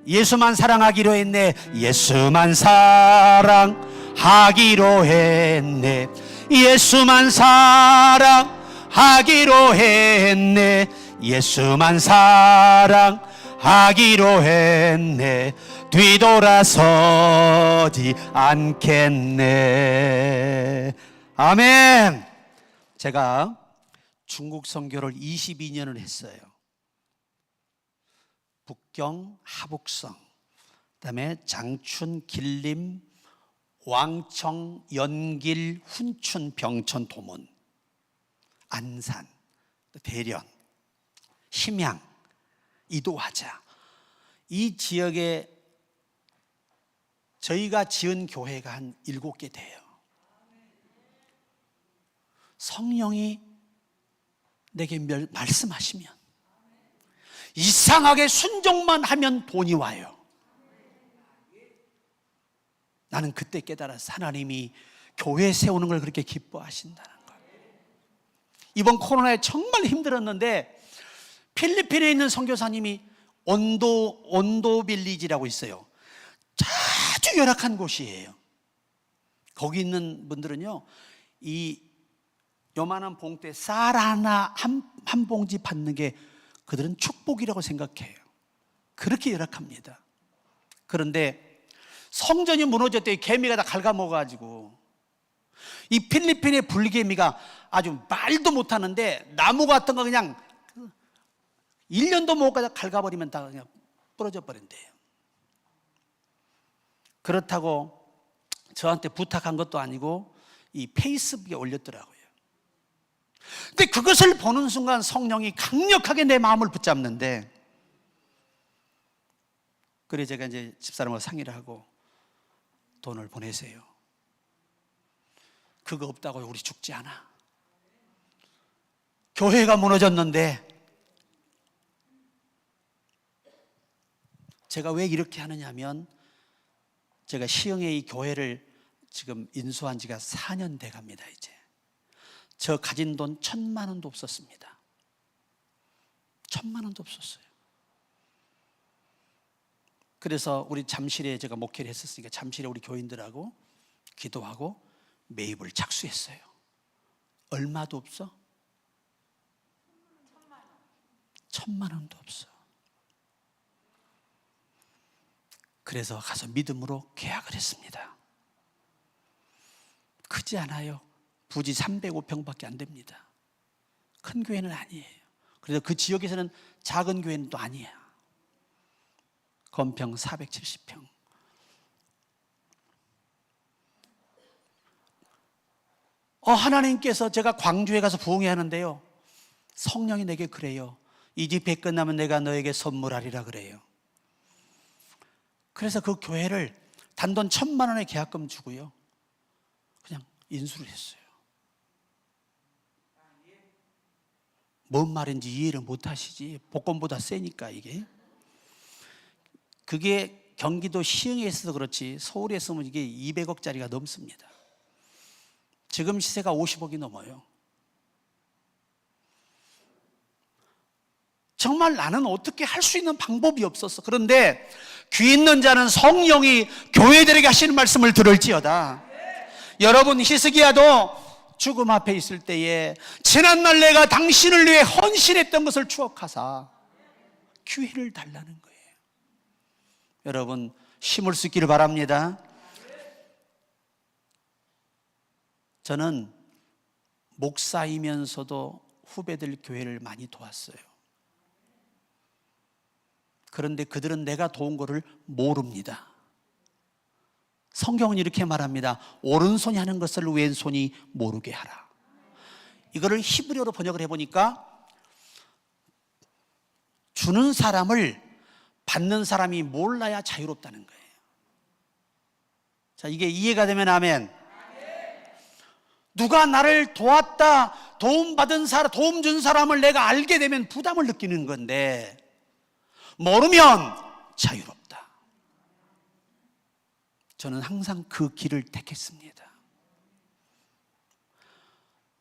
예수만 사랑하기로 했네. 예수만 사랑하기로 했네. 예수만 사랑하기로 했네. 예수만 사랑하기로 했네. 뒤돌아서지 않겠네. 아멘. 제가 중국 선교를 22년을 했어요. 북경, 하북성, 그다음에 장춘, 길림, 왕청, 연길, 훈춘, 병천, 도문, 안산, 대련, 심양, 이도화자. 이 지역에 저희가 지은 교회가 한 7개 돼요. 성령이 내게 말씀하시면 이상하게 순종만 하면 돈이 와요. 나는 그때 깨달았어. 하나님이 교회 세우는 걸 그렇게 기뻐하신다는 걸. 이번 코로나에 정말 힘들었는데 필리핀에 있는 선교사님이 온도 빌리지라고 있어요. 아주 열악한 곳이에요. 거기 있는 분들은요, 이 요만한 봉투에 쌀 하나 한 봉지 받는 게 그들은 축복이라고 생각해요. 그렇게 열악합니다. 그런데 성전이 무너졌더니 개미가 다 갉아먹어가지고 이 필리핀의 불개미가 아주 말도 못하는데 나무 같은 거 그냥 1년도 못 가다 갉아버리면 다 그냥 부러져 버린대요. 그렇다고 저한테 부탁한 것도 아니고 이 페이스북에 올렸더라고요. 근데 그것을 보는 순간 성령이 강력하게 내 마음을 붙잡는데, 그래 제가 이제 집사람과 상의를 하고 돈을 보내세요. 그거 없다고 우리 죽지 않아. 교회가 무너졌는데 제가 왜 이렇게 하느냐 하면, 제가 시흥에 이 교회를 지금 인수한 지가 4년 돼 갑니다. 이제 저 가진 돈 1,000만 원도 없었습니다. 1,000만 원도 없었어요. 그래서 우리 잠실에 제가 목회를 했었으니까 잠실에 우리 교인들하고 기도하고 매입을 착수했어요. 얼마도 없어? 1,000만 원도 없어. 그래서 가서 믿음으로 계약을 했습니다. 크지 않아요. 부지 305평밖에 안 됩니다. 큰 교회는 아니에요. 그래서 그 지역에서는 작은 교회는 또 아니에요. 건평 470평. 하나님께서, 제가 광주에 가서 부흥회 하는데요, 성령이 내게 그래요. 이 집회 끝나면 내가 너에게 선물하리라 그래요. 그래서 그 교회를 단돈 1,000만 원의 계약금 주고요, 그냥 인수를 했어요. 뭔 말인지 이해를 못 하시지. 복권보다 세니까 이게. 그게 경기도 시흥에 있어서 그렇지 서울에 있으면 이게 200억짜리가 넘습니다. 지금 시세가 50억이 넘어요. 정말 나는 어떻게 할 수 있는 방법이 없었어. 그런데 귀 있는 자는 성령이 교회들에게 하시는 말씀을 들을지어다. 여러분, 히스기야도 죽음 앞에 있을 때에 지난날 내가 당신을 위해 헌신했던 것을 추억하사 기회를 달라는 거예요. 여러분, 힘을 수 있기를 바랍니다. 저는 목사이면서도 후배들 교회를 많이 도왔어요. 그런데 그들은 내가 도운 것을 모릅니다. 성경은 이렇게 말합니다. 오른손이 하는 것을 왼손이 모르게 하라. 이거를 히브리어로 번역을 해보니까 주는 사람을 받는 사람이 몰라야 자유롭다는 거예요. 자, 이게 이해가 되면 아멘. 누가 나를 도왔다, 도움받은 사람, 도움 준 사람을 내가 알게 되면 부담을 느끼는 건데, 모르면 자유롭다. 저는 항상 그 길을 택했습니다.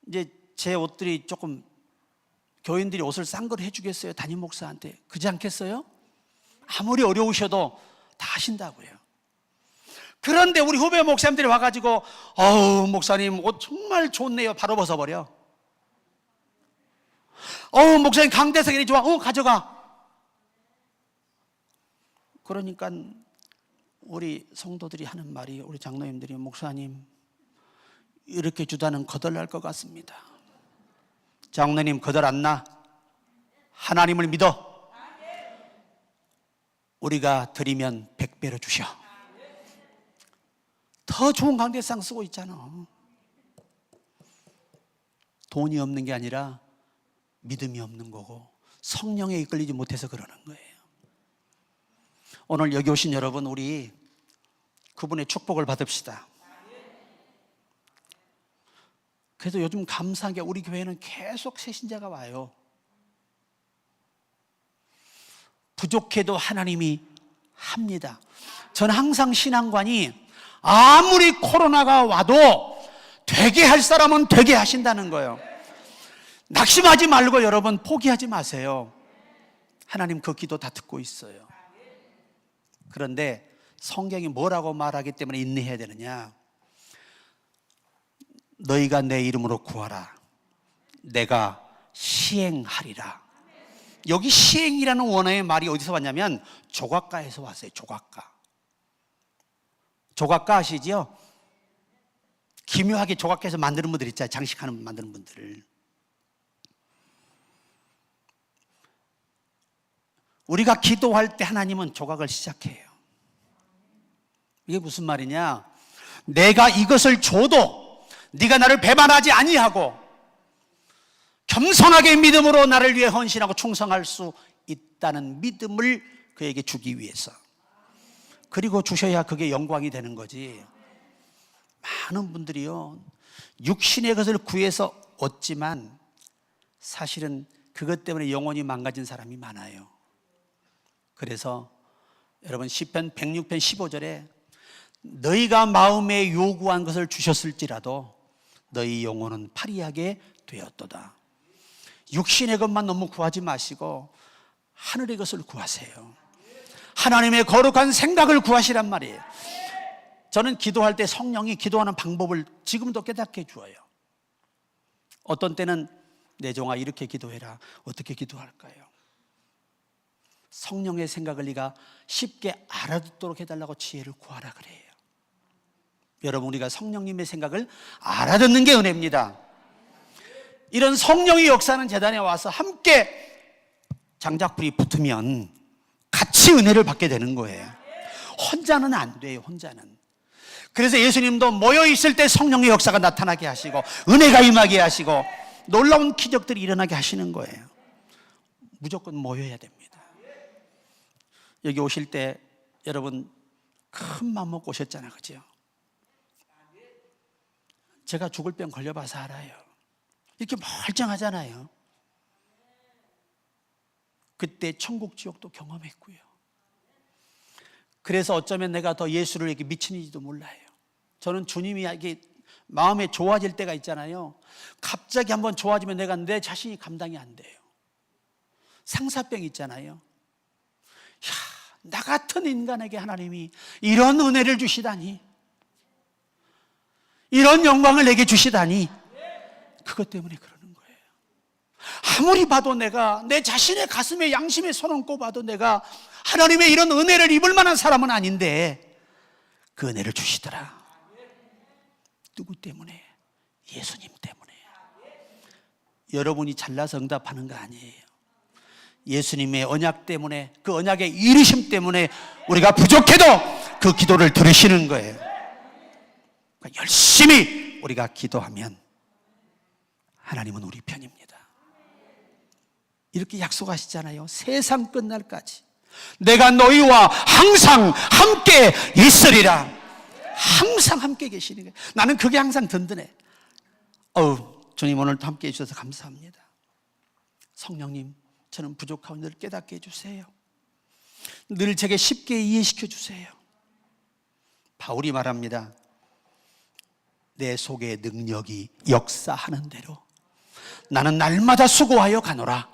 이제 제 옷들이 조금, 교인들이 옷을 싼 걸 해주겠어요? 담임 목사한테. 그렇지 않겠어요? 아무리 어려우셔도 다 하신다고요. 그런데 우리 후배 목사님들이 와가지고 목사님 옷 정말 좋네요. 바로 벗어버려. 목사님 강대석이 좋아. 가져가. 그러니까 우리 성도들이 하는 말이, 우리 장로님들이, 목사님 이렇게 주다는 거덜날 것 같습니다. 장로님 거덜 안 나. 하나님을 믿어. 우리가 드리면 100배로 주셔. 더 좋은 강대상 쓰고 있잖아. 돈이 없는 게 아니라 믿음이 없는 거고 성령에 이끌리지 못해서 그러는 거예요. 오늘 여기 오신 여러분, 우리 그분의 축복을 받읍시다. 그래도 요즘 감사한 게 우리 교회는 계속 새 신자가 와요. 부족해도 하나님이 합니다. 저는 항상 신앙관이 아무리 코로나가 와도 되게 할 사람은 되게 하신다는 거예요. 낙심하지 말고 여러분 포기하지 마세요. 하나님 그 기도 다 듣고 있어요. 그런데 성경이 뭐라고 말하기 때문에 인내해야 되느냐? 너희가 내 이름으로 구하라. 내가 시행하리라. 여기 시행이라는 원어의 말이 어디서 왔냐면 조각가에서 왔어요. 조각가. 조각가 아시죠? 기묘하게 조각가에서 만드는 분들 있잖아요. 장식하는 만드는 분들. 우리가 기도할 때 하나님은 조각을 시작해요. 이게 무슨 말이냐? 내가 이것을 줘도 네가 나를 배반하지 아니하고 겸손하게 믿음으로 나를 위해 헌신하고 충성할 수 있다는 믿음을 그에게 주기 위해서. 그리고 주셔야 그게 영광이 되는 거지. 많은 분들이요, 육신의 것을 구해서 얻지만 사실은 그것 때문에 영혼이 망가진 사람이 많아요. 그래서 여러분 시편 106편 15절에 너희가 마음에 요구한 것을 주셨을지라도 너희 영혼은 파리하게 되었도다. 육신의 것만 너무 구하지 마시고 하늘의 것을 구하세요. 하나님의 거룩한 생각을 구하시란 말이에요. 저는 기도할 때 성령이 기도하는 방법을 지금도 깨닫게 해주어요. 어떤 때는 내 종아 이렇게 기도해라. 어떻게 기도할까요? 성령의 생각을 네가 쉽게 알아듣도록 해달라고 지혜를 구하라 그래요. 여러분, 우리가 성령님의 생각을 알아듣는 게 은혜입니다. 이런 성령의 역사는 재단에 와서 함께 장작불이 붙으면 같이 은혜를 받게 되는 거예요. 혼자는 안 돼요. 혼자는. 그래서 예수님도 모여있을 때 성령의 역사가 나타나게 하시고 은혜가 임하게 하시고 놀라운 기적들이 일어나게 하시는 거예요. 무조건 모여야 됩니다. 여기 오실 때 여러분 큰 마음 먹고 오셨잖아요. 그죠? 제가 죽을 병 걸려봐서 알아요. 이렇게 멀쩡하잖아요. 그때 천국 지옥도 경험했고요. 그래서 어쩌면 내가 더 예수를 이렇게 미치는지도 몰라요. 저는 주님이 이렇게 마음에 좋아질 때가 있잖아요. 갑자기 한번 좋아지면 내가 내 자신이 감당이 안 돼요. 상사병 있잖아요. 야, 나 같은 인간에게 하나님이 이런 은혜를 주시다니, 이런 영광을 내게 주시다니, 그것 때문에 그러는 거예요. 아무리 봐도 내가 내 자신의 가슴에 양심에 손 얹고 봐도 내가 하나님의 이런 은혜를 입을 만한 사람은 아닌데 그 은혜를 주시더라. 누구 때문에? 예수님 때문에. 여러분이 잘나서 응답하는 거 아니에요. 예수님의 언약 때문에, 그 언약의 이르심 때문에 우리가 부족해도 그 기도를 들으시는 거예요. 그러니까 열심히 우리가 기도하면 하나님은 우리 편입니다. 이렇게 약속하시잖아요. 세상 끝날까지 내가 너희와 항상 함께 있으리라. 항상 함께 계시는 거예요. 나는 그게 항상 든든해. 주님 오늘도 함께 해주셔서 감사합니다. 성령님, 저는 부족하고 늘 깨닫게 해주세요. 늘 제게 쉽게 이해시켜 주세요. 바울이 말합니다. 내 속에 능력이 역사하는 대로 나는 날마다 수고하여 가노라.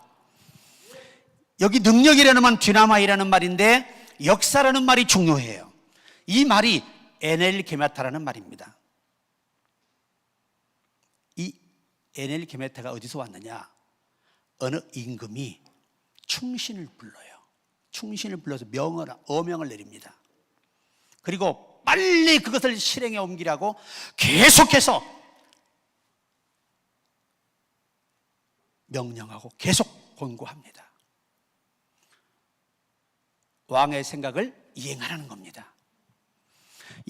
여기 능력이라는 말, 디나마이라는 말인데 역사라는 말이 중요해요. 이 말이 에넬 게마타라는 말입니다. 이 에넬 게마타가 어디서 왔느냐? 어느 임금이 충신을 불러요. 충신을 불러서 어명을 내립니다. 그리고 빨리 그것을 실행에 옮기라고 계속해서 명령하고 계속 권고합니다. 왕의 생각을 이행하라는 겁니다.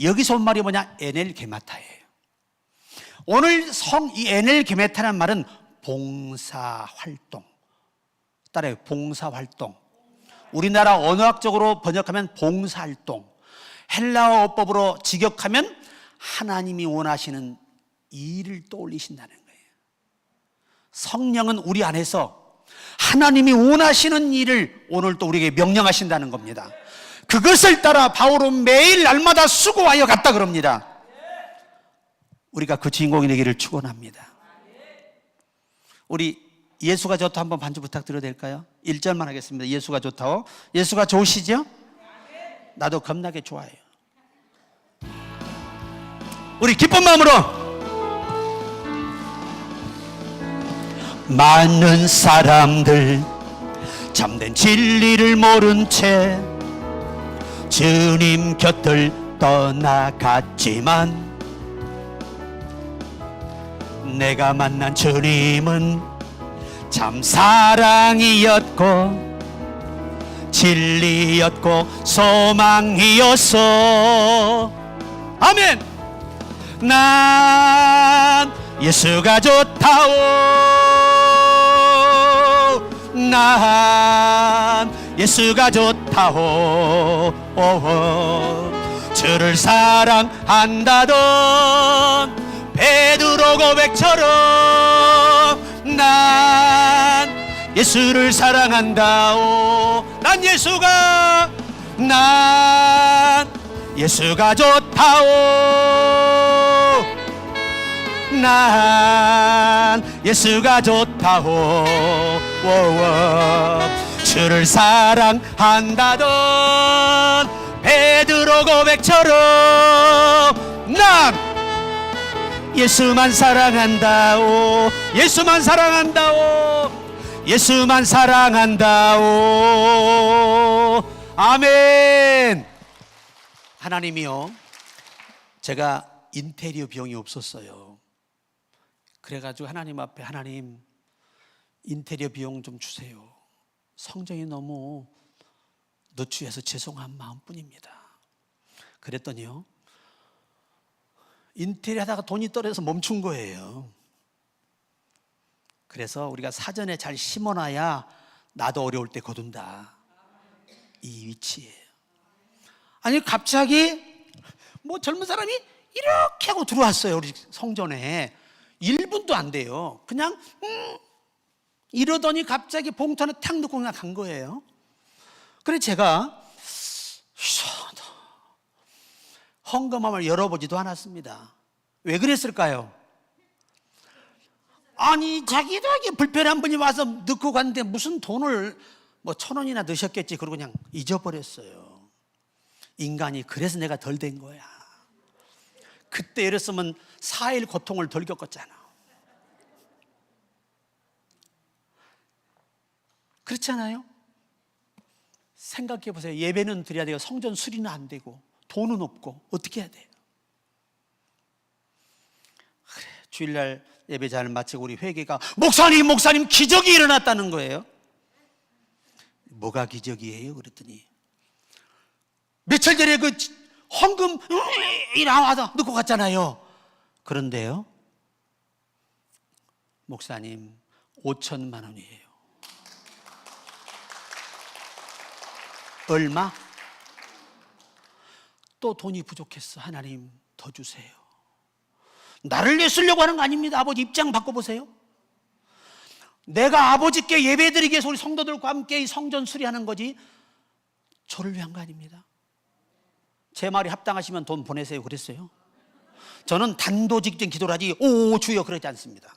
여기서 온 말이 뭐냐? 에넬 게마타예요. 오늘 이 에넬 게마타라는 말은 봉사활동. 따라요. 봉사활동. 우리나라 언어학적으로 번역하면 봉사활동. 헬라어법으로 직역하면 하나님이 원하시는 일을 떠올리신다는 거예요. 성령은 우리 안에서 하나님이 원하시는 일을 오늘 또 우리에게 명령하신다는 겁니다. 그것을 따라 바울은 매일 날마다 수고하여 갔다 그럽니다. 우리가 그 주인공이 되기를 축원합니다. 우리 예수가 좋다 한번 반주 부탁드려도 될까요? 1절만 하겠습니다. 예수가 좋다고. 예수가 좋으시죠? 나도 겁나게 좋아해요. 우리 기쁜 마음으로. 많은 사람들 참된 진리를 모른 채 주님 곁을 떠나갔지만 내가 만난 주님은 참 사랑이었고 진리였고 소망이었어. 아멘. 난 예수가 좋다오. 난 예수가 좋다오. 주를 사랑한다던 베드로 고백처럼 난 예수를 사랑한다오. 난 예수가 좋다오. 난 예수가 좋다오. 주를 사랑한다던 베드로 고백처럼 난 예수만 사랑한다오. 예수만 사랑한다오. 예수만 사랑한다오. 아멘. 하나님이요, 제가 인테리어 비용이 없었어요. 그래가지고 하나님 앞에, 하나님 인테리어 비용 좀 주세요. 성정이 너무 노출해서 죄송한 마음뿐입니다. 그랬더니요, 인테리어 하다가 돈이 떨어져서 멈춘 거예요. 그래서 우리가 사전에 잘 심어놔야 나도 어려울 때 거둔다. 이 위치예요. 아니 갑자기 뭐 젊은 사람이 이렇게 하고 들어왔어요. 우리 성전에 1분도 안 돼요. 그냥 이러더니 갑자기 봉투 하나 탁 넣고 그냥 간 거예요. 그래 제가 헌금함을 열어보지도 않았습니다. 왜 그랬을까요? 아니 자기도 하기 불편한 분이 와서 넣고 갔는데 무슨 돈을 뭐 1,000원이나 넣으셨겠지. 그러고 그냥 잊어버렸어요. 인간이 그래서 내가 덜 된 거야. 그때 이랬으면 4일 고통을 덜 겪었잖아. 그렇지 않아요? 생각해 보세요. 예배는 드려야 돼요. 성전 수리는 안 되고 돈은 없고 어떻게 해야 돼요? 그래, 주일날 예배 잘 마치고 우리 회개가 목사님 기적이 일어났다는 거예요. 뭐가 기적이에요? 그랬더니 며칠 전에 그 헌금 나와서 넣고 갔잖아요. 그런데요, 목사님 5천만 원이에요. 얼마? 또 돈이 부족했어. 하나님 더 주세요. 나를 내쓰려고 하는 거 아닙니다. 아버지 입장 바꿔보세요. 내가 아버지께 예배드리기 위해서 우리 성도들과 함께 이 성전 수리하는 거지 저를 위한 거 아닙니다. 제 말이 합당하시면 돈 보내세요 그랬어요. 저는 단도직입적인 기도를 하지 오 주여 그러지 않습니다.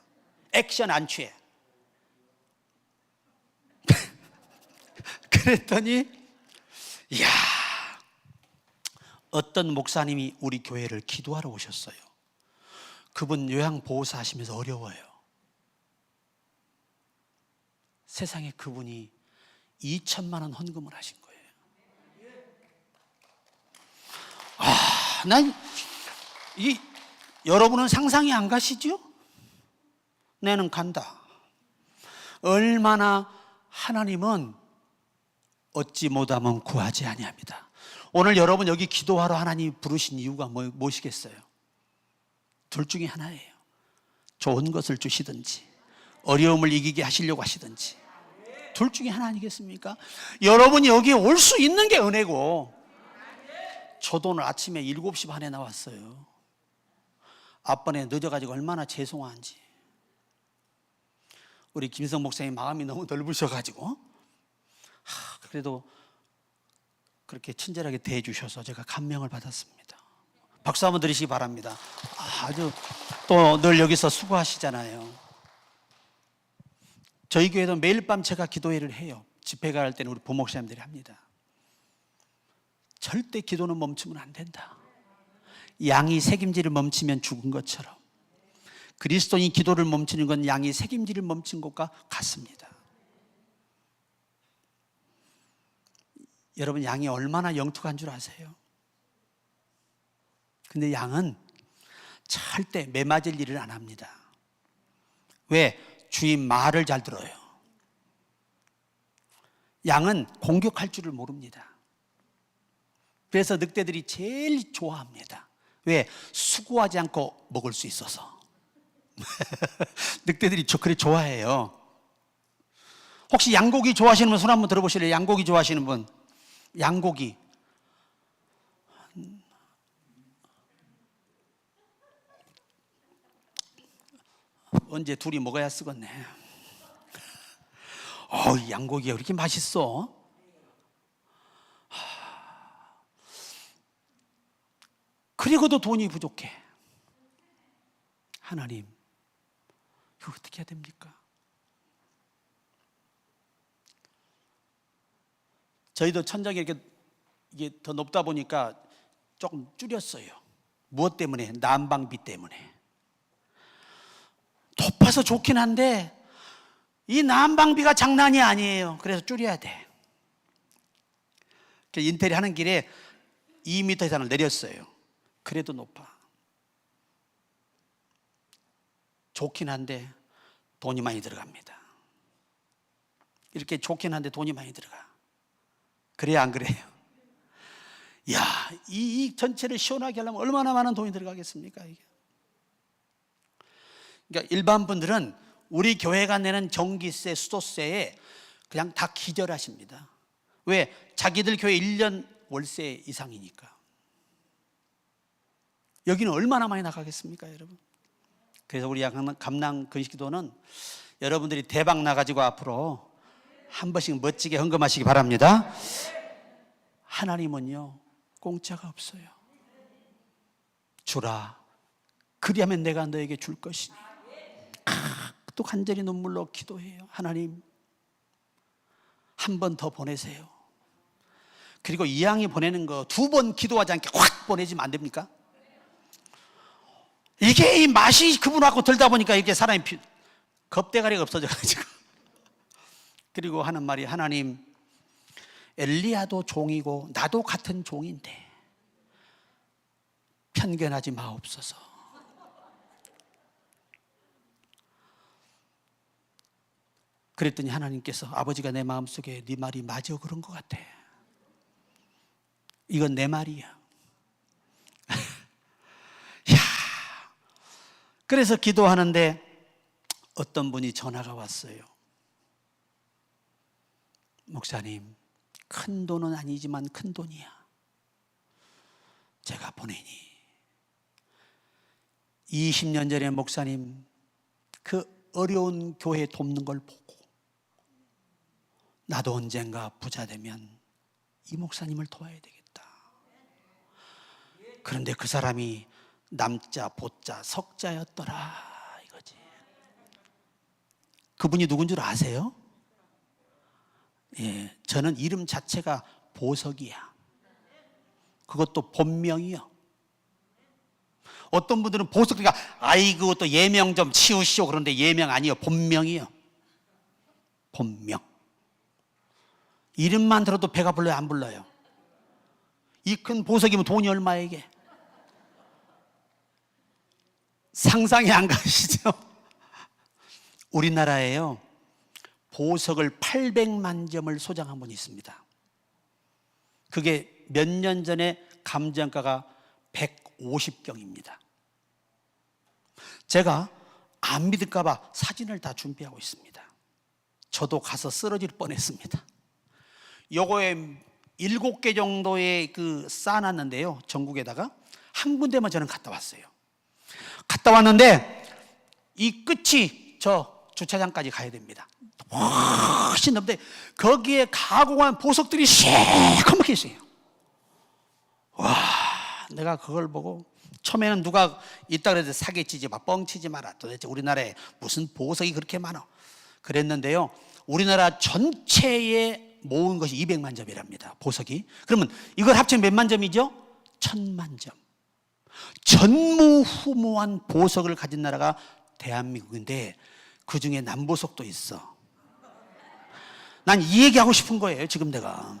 액션 안 취해. 그랬더니 이야, 어떤 목사님이 우리 교회를 기도하러 오셨어요. 그분 요양보호사 하시면서 어려워요. 세상에 그분이 2천만 원 헌금을 하신 거예요. 여러분은 상상이 안 가시죠? 나는 간다. 얼마나 하나님은 얻지 못하면 구하지 아니합니다. 오늘 여러분 여기 기도하러 하나님 부르신 이유가 무엇이겠어요? 둘 중에 하나예요. 좋은 것을 주시든지 어려움을 이기게 하시려고 하시든지 둘 중에 하나 아니겠습니까? 여러분이 여기 올 수 있는 게 은혜고, 저도 오늘 아침에 7시 반에 나왔어요. 앞번에 늦어가지고 얼마나 죄송한지. 우리 김성 목사님 마음이 너무 넓으셔가지고 그래도 그렇게 친절하게 대해주셔서 제가 감명을 받았습니다. 박수 한번 드리시기 바랍니다. 아주 또 늘 여기서 수고하시잖아요. 저희 교회도 매일 밤 제가 기도회를 해요. 집회가 할 때는 우리 부목사님들이 합니다. 절대 기도는 멈추면 안 된다. 양이 새김질을 멈추면 죽은 것처럼 그리스도인이 기도를 멈추는 건 양이 새김질을 멈춘 것과 같습니다. 여러분, 양이 얼마나 영특한 줄 아세요? 근데 양은 절대 매맞을 일을 안 합니다. 왜? 주인 말을 잘 들어요. 양은 공격할 줄을 모릅니다. 그래서 늑대들이 제일 좋아합니다. 왜? 수고하지 않고 먹을 수 있어서. 늑대들이 그래 좋아해요. 혹시 양고기 좋아하시는 분 손 한번 들어보실래요? 양고기 좋아하시는 분. 양고기. 언제 둘이 먹어야 쓰겠네. 양고기가 왜 이렇게 맛있어? 그리고도 돈이 부족해. 하나님, 이거 어떻게 해야 됩니까? 저희도 천장이 이게 더 높다 보니까 조금 줄였어요. 무엇 때문에? 난방비 때문에. 높아서 좋긴 한데 이 난방비가 장난이 아니에요. 그래서 줄여야 돼. 인테리어 하는 길에 2m 이상을 내렸어요. 그래도 높아. 좋긴 한데 돈이 많이 들어갑니다. 이렇게 좋긴 한데 돈이 많이 들어가. 그래야 안 그래요? 야, 이 전체를 시원하게 하려면 얼마나 많은 돈이 들어가겠습니까? 이게. 그러니까 일반 분들은 우리 교회가 내는 전기세, 수도세에 그냥 다 기절하십니다. 왜? 자기들 교회 1년 월세 이상이니까. 여기는 얼마나 많이 나가겠습니까, 여러분? 그래서 우리 감랑 근식기도는 여러분들이 대박 나가지고 앞으로 한 번씩 멋지게 헌금하시기 바랍니다. 하나님은요, 공짜가 없어요. 주라, 그리하면 내가 너에게 줄 것이니. 또 간절히 눈물로 기도해요. 하나님, 한 번 더 보내세요. 그리고 이왕이 보내는 거 2번 기도하지 않게 확 보내지면 안 됩니까? 이게 이 맛이 그분하고 들다 보니까 이게 사람이 겁대가리가 없어져가지고. 그리고 하는 말이, 하나님, 엘리야도 종이고 나도 같은 종인데 편견하지 마옵소서. 그랬더니 하나님께서, 아버지가 내 마음속에 네 말이 맞아 그런 것 같아. 이건 내 말이야. 야, 그래서 기도하는데 어떤 분이 전화가 왔어요. 목사님, 큰 돈은 아니지만 큰 돈이야. 제가 보내니 20년 전에 목사님 그 어려운 교회 돕는 걸 보고 나도 언젠가 부자 되면 이 목사님을 도와야 되겠다. 그런데 그 사람이 남자, 보자, 석자였더라 이거지. 그분이 누군 줄 아세요? 예, 저는 이름 자체가 보석이야. 그것도 본명이요. 어떤 분들은 보석, 그러니까 아이고 또 예명 좀 치우시오 그런데 예명 아니요, 본명이요. 본명. 이름만 들어도 배가 불러요, 안 불러요? 이 큰 보석이면 돈이 얼마야 이게? 상상이 안 가시죠? 우리나라에요, 보석을 800만 점을 소장한 분이 있습니다. 그게 몇 년 전에 감정가가 150경입니다. 제가 안 믿을까 봐 사진을 다 준비하고 있습니다. 저도 가서 쓰러질 뻔했습니다. 요거에 7개 정도의 쌓아놨는데요, 전국에다가 한 군데만 저는 갔다 왔어요. 갔다 왔는데 이 끝이 저 주차장까지 가야 됩니다. 훨씬 넘는데 거기에 가공한 보석들이 시커멓게 있어요. 와, 내가 그걸 보고 처음에는 누가 있다 그래도 사기치지 마, 뻥치지 마라. 도대체 우리나라에 무슨 보석이 그렇게 많아? 그랬는데요, 우리나라 전체에 모은 것이 200만 점이랍니다, 보석이. 그러면 이걸 합치면 몇만 점이죠? 1000만 점. 전무후무한 보석을 가진 나라가 대한민국인데 그 중에 남보석도 있어. 난 이 얘기하고 싶은 거예요, 지금 내가.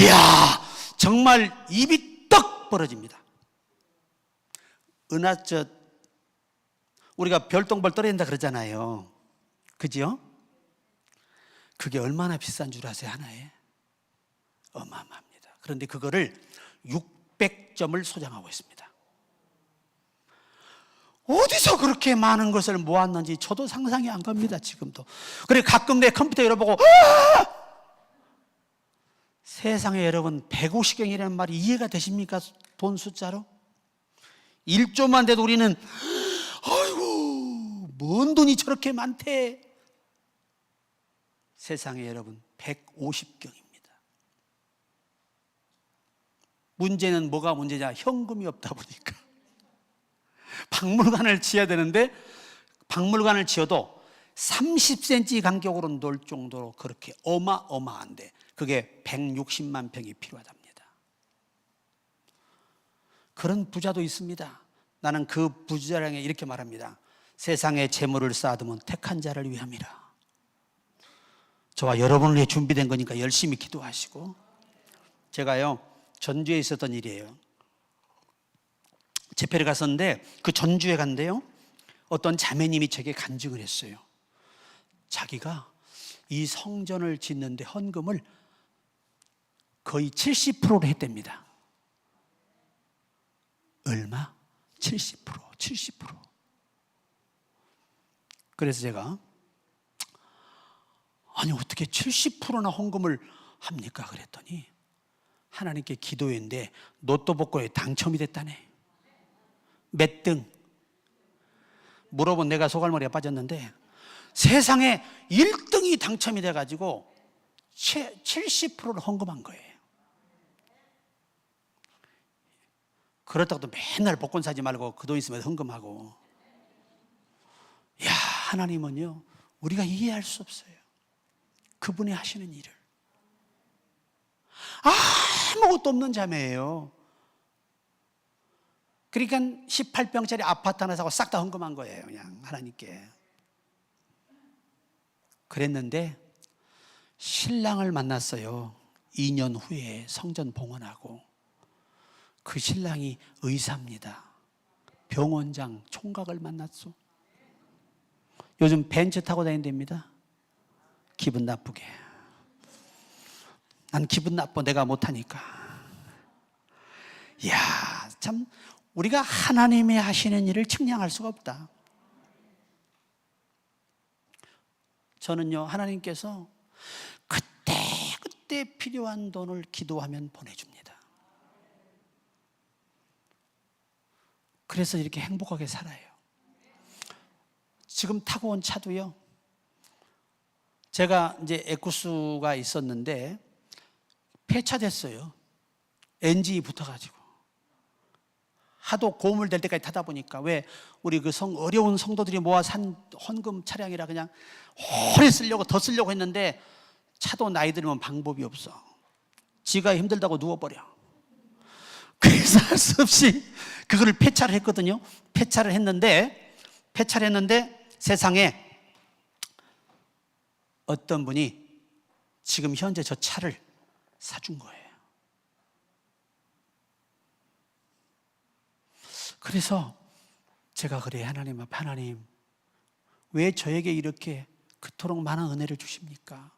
이야, 정말 입이 떡 벌어집니다. 은하젓, 우리가 별똥별 떨어진다 그러잖아요, 그죠? 그게 얼마나 비싼 줄 아세요? 하나에 어마어마합니다. 그런데 그거를 600점을 소장하고 있습니다. 어디서 그렇게 많은 것을 모았는지 저도 상상이 안 갑니다, 지금도. 그래 가끔 내 컴퓨터 열어보고 세상에 여러분, 150경이라는 말이 이해가 되십니까? 돈 숫자로 1조만 돼도 우리는 아이고 뭔 돈이 저렇게 많대. 세상에 여러분, 150경입니다. 문제는 뭐가 문제냐? 현금이 없다 보니까 박물관을 지어야 되는데 박물관을 지어도 30cm 간격으로 놓을 정도로 그렇게 어마어마한데 그게 160만 평이 필요하답니다. 그런 부자도 있습니다. 나는 그 부자에게 이렇게 말합니다. 세상에 재물을 쌓아두면 택한 자를 위함이라. 저와 여러분을 위해 준비된 거니까 열심히 기도하시고. 제가요, 전주에 있었던 일이에요. 집회를 갔었는데 그 전주에 간데요, 어떤 자매님이 제게 간증을 했어요. 자기가 이 성전을 짓는데 헌금을 거의 70%로 했답니다. 얼마? 70%. 그래서 제가 아니 어떻게 70%나 헌금을 합니까? 그랬더니 하나님께 기도했는데 로또 복권에 당첨이 됐다네. 몇 등? 물어본 내가 소갈머리가 빠졌는데 세상에 1등이 당첨이 돼가지고 70%를 헌금한 거예요. 그렇다고 또 맨날 복권 사지 말고 그 돈 있으면 헌금하고. 야, 하나님은요, 우리가 이해할 수 없어요. 그분이 하시는 일을. 아무것도 없는 자매예요. 그러니까 18평짜리 아파트 하나 사고 싹 다 헌금한 거예요, 그냥 하나님께. 그랬는데 신랑을 만났어요. 2년 후에 성전 봉헌하고. 그 신랑이 의사입니다. 병원장 총각을 만났어. 요즘 벤츠 타고 다닌답니다. 기분 나쁘게. 난 기분 나빠, 내가 못하니까. 이야, 참 우리가 하나님이 하시는 일을 측량할 수가 없다. 저는요, 하나님께서 그때 필요한 돈을 기도하면 보내줍니다. 그래서 이렇게 행복하게 살아요. 지금 타고 온 차도요, 제가 이제 에쿠스가 있었는데 폐차됐어요. 엔진이 붙어가지고. 하도 고물될 때까지 타다 보니까, 왜 우리 그 어려운 성도들이 모아 산 헌금 차량이라 그냥 오래 쓰려고, 더 쓰려고 했는데 차도 나이 들면 방법이 없어. 지가 힘들다고 누워버려. 그래서 할 수 없이 그거를 폐차를 했거든요. 폐차를 했는데 세상에 어떤 분이 지금 현재 저 차를 사준 거예요. 그래서 제가 그래요, 하나님 앞에, 하나님 왜 저에게 이렇게 그토록 많은 은혜를 주십니까?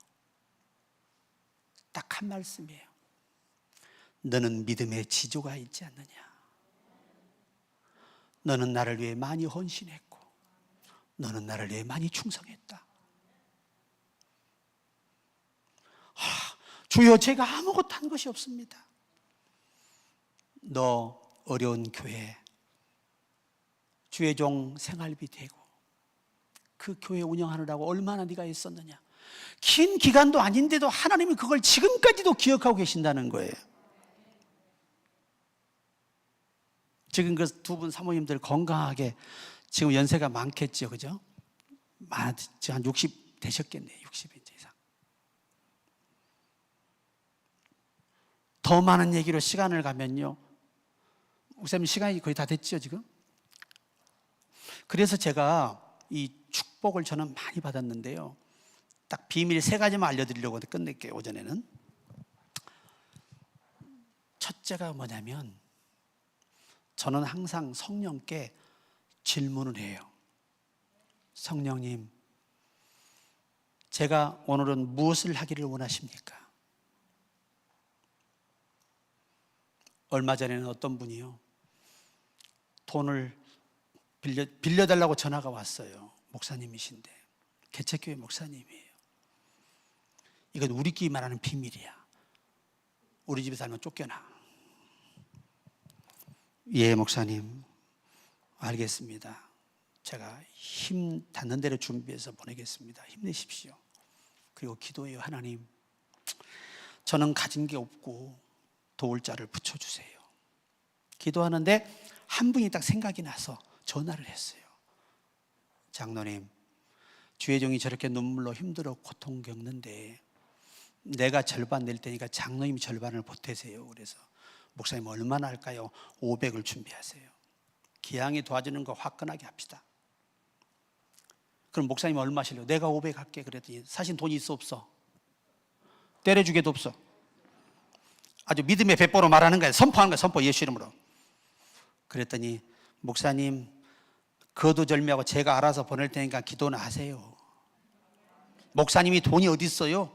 딱 한 말씀이에요. 너는 믿음의 지조가 있지 않느냐. 너는 나를 위해 많이 헌신했고 너는 나를 위해 많이 충성했다. 주여, 제가 아무것도 한 것이 없습니다. 너 어려운 교회 주의 종 생활비 되고 그 교회 운영하느라고 얼마나 네가 있었느냐. 긴 기간도 아닌데도 하나님이 그걸 지금까지도 기억하고 계신다는 거예요. 지금 그 두 분 사모님들 건강하게 지금 연세가 많겠죠, 그죠? 많지, 한 60 되셨겠네요. 60 이제 이상. 더 많은 얘기로 시간을 가면요, 목사님 시간이 거의 다 됐죠 지금? 그래서 제가 이 축복을 저는 많이 받았는데요, 딱 비밀 3가지만 알려드리려고 끝낼게요. 오전에는 첫째가 뭐냐면, 저는 항상 성령께 질문을 해요. 성령님, 제가 오늘은 무엇을 하기를 원하십니까? 얼마 전에는 어떤 분이요, 돈을 빌려달라고 전화가 왔어요. 목사님이신데, 개척교회 목사님이에요. 이건 우리끼리 말하는 비밀이야. 우리 집에 살면 쫓겨나. 예, 목사님, 알겠습니다. 제가 힘 닿는 대로 준비해서 보내겠습니다. 힘내십시오. 그리고 기도해요. 하나님, 저는 가진 게 없고 도울 자를 붙여주세요. 기도하는데 한 분이 딱 생각이 나서 전화를 했어요. 장로님, 주의 종이 저렇게 눈물로 힘들어 고통 겪는데 내가 절반 낼 테니까 장로님이 절반을 보태세요. 그래서 목사님 얼마나 할까요? 500을 준비하세요. 기왕에 도와주는 거 화끈하게 합시다. 그럼 목사님 얼마 하실래요? 내가 500 할게. 그랬더니 사실 돈이 있어 없어? 때려주게도 없어. 아주 믿음의 배포로 말하는 거예요. 선포하는 거예요. 선포, 예수 이름으로. 그랬더니 목사님 거두절미하고 제가 알아서 보낼 테니까 기도는 하세요. 목사님이 돈이 어디 있어요?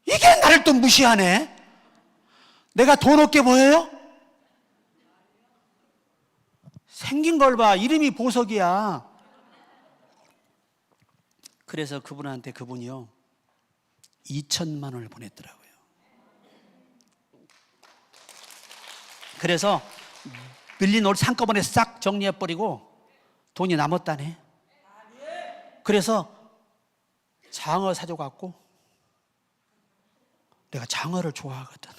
이게 나를 또 무시하네. 내가 돈 없게 보여요? 생긴 걸 봐. 이름이 보석이야. 그래서 그분한테 그분이요 2천만 원을 보냈더라고요. 그래서 빌린 옷 한꺼번에 싹 정리해버리고 돈이 남았다네. 그래서 장어 사줘갖고, 내가 장어를 좋아하거든.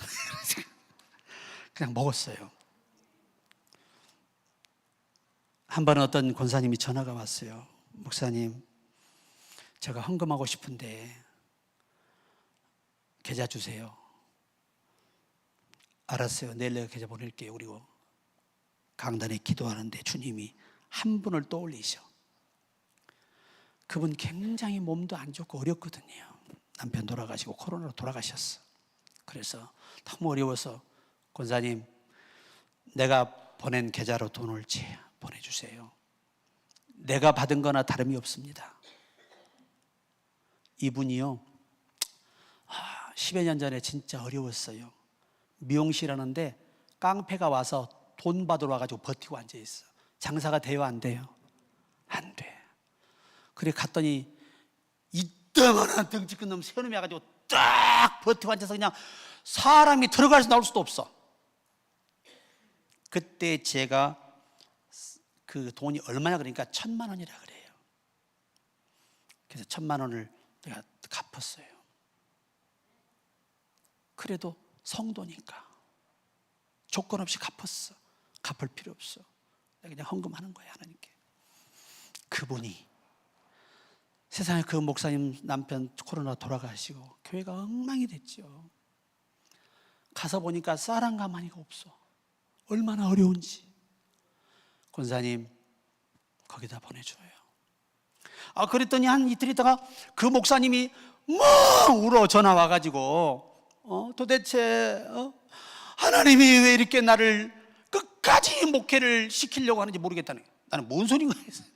그냥 먹었어요. 한 번은 어떤 권사님이 전화가 왔어요. 목사님, 제가 헌금하고 싶은데 계좌 주세요. 알았어요. 내일 내가 계좌 보낼게요. 그리고 강단에 기도하는데 주님이 한 분을 떠올리셔. 그분 굉장히 몸도 안 좋고 어렵거든요. 남편 돌아가시고 코로나로 돌아가셨어. 그래서 너무 어려워서 권사님, 내가 보낸 계좌로 돈을 보내주세요. 내가 받은 거나 다름이 없습니다. 이분이요 10여 년 전에 진짜 어려웠어요. 미용실 하는데 깡패가 와서 돈 받으러 와가지고 버티고 앉아있어. 장사가 돼요 안 돼요? 안 돼. 그래 갔더니 이따만한 덩치 큰 놈 세놈이 와가지고 딱 버티고 앉아서 그냥 사람이 들어가서 나올 수도 없어. 그때 제가 그 돈이 얼마냐 그러니까 1,000만 원이라 그래요. 그래서 1,000만 원을 내가 갚았어요. 그래도 성도니까 조건 없이 갚았어. 갚을 필요 없어. 내가 그냥 헌금하는 거야 하나님께. 그분이 세상에 그 목사님 남편 코로나 돌아가시고 교회가 엉망이 됐죠. 가서 보니까 쌀 한 가마니가 없어. 얼마나 어려운지. 권사님 거기다 보내줘요. 그랬더니 한 이틀 있다가 그 목사님이 뭐 울어 전화 와가지고 도대체 하나님이 왜 이렇게 나를 끝까지 목회를 시키려고 하는지 모르겠다는 거예요. 나는 뭔 소린가 했어요.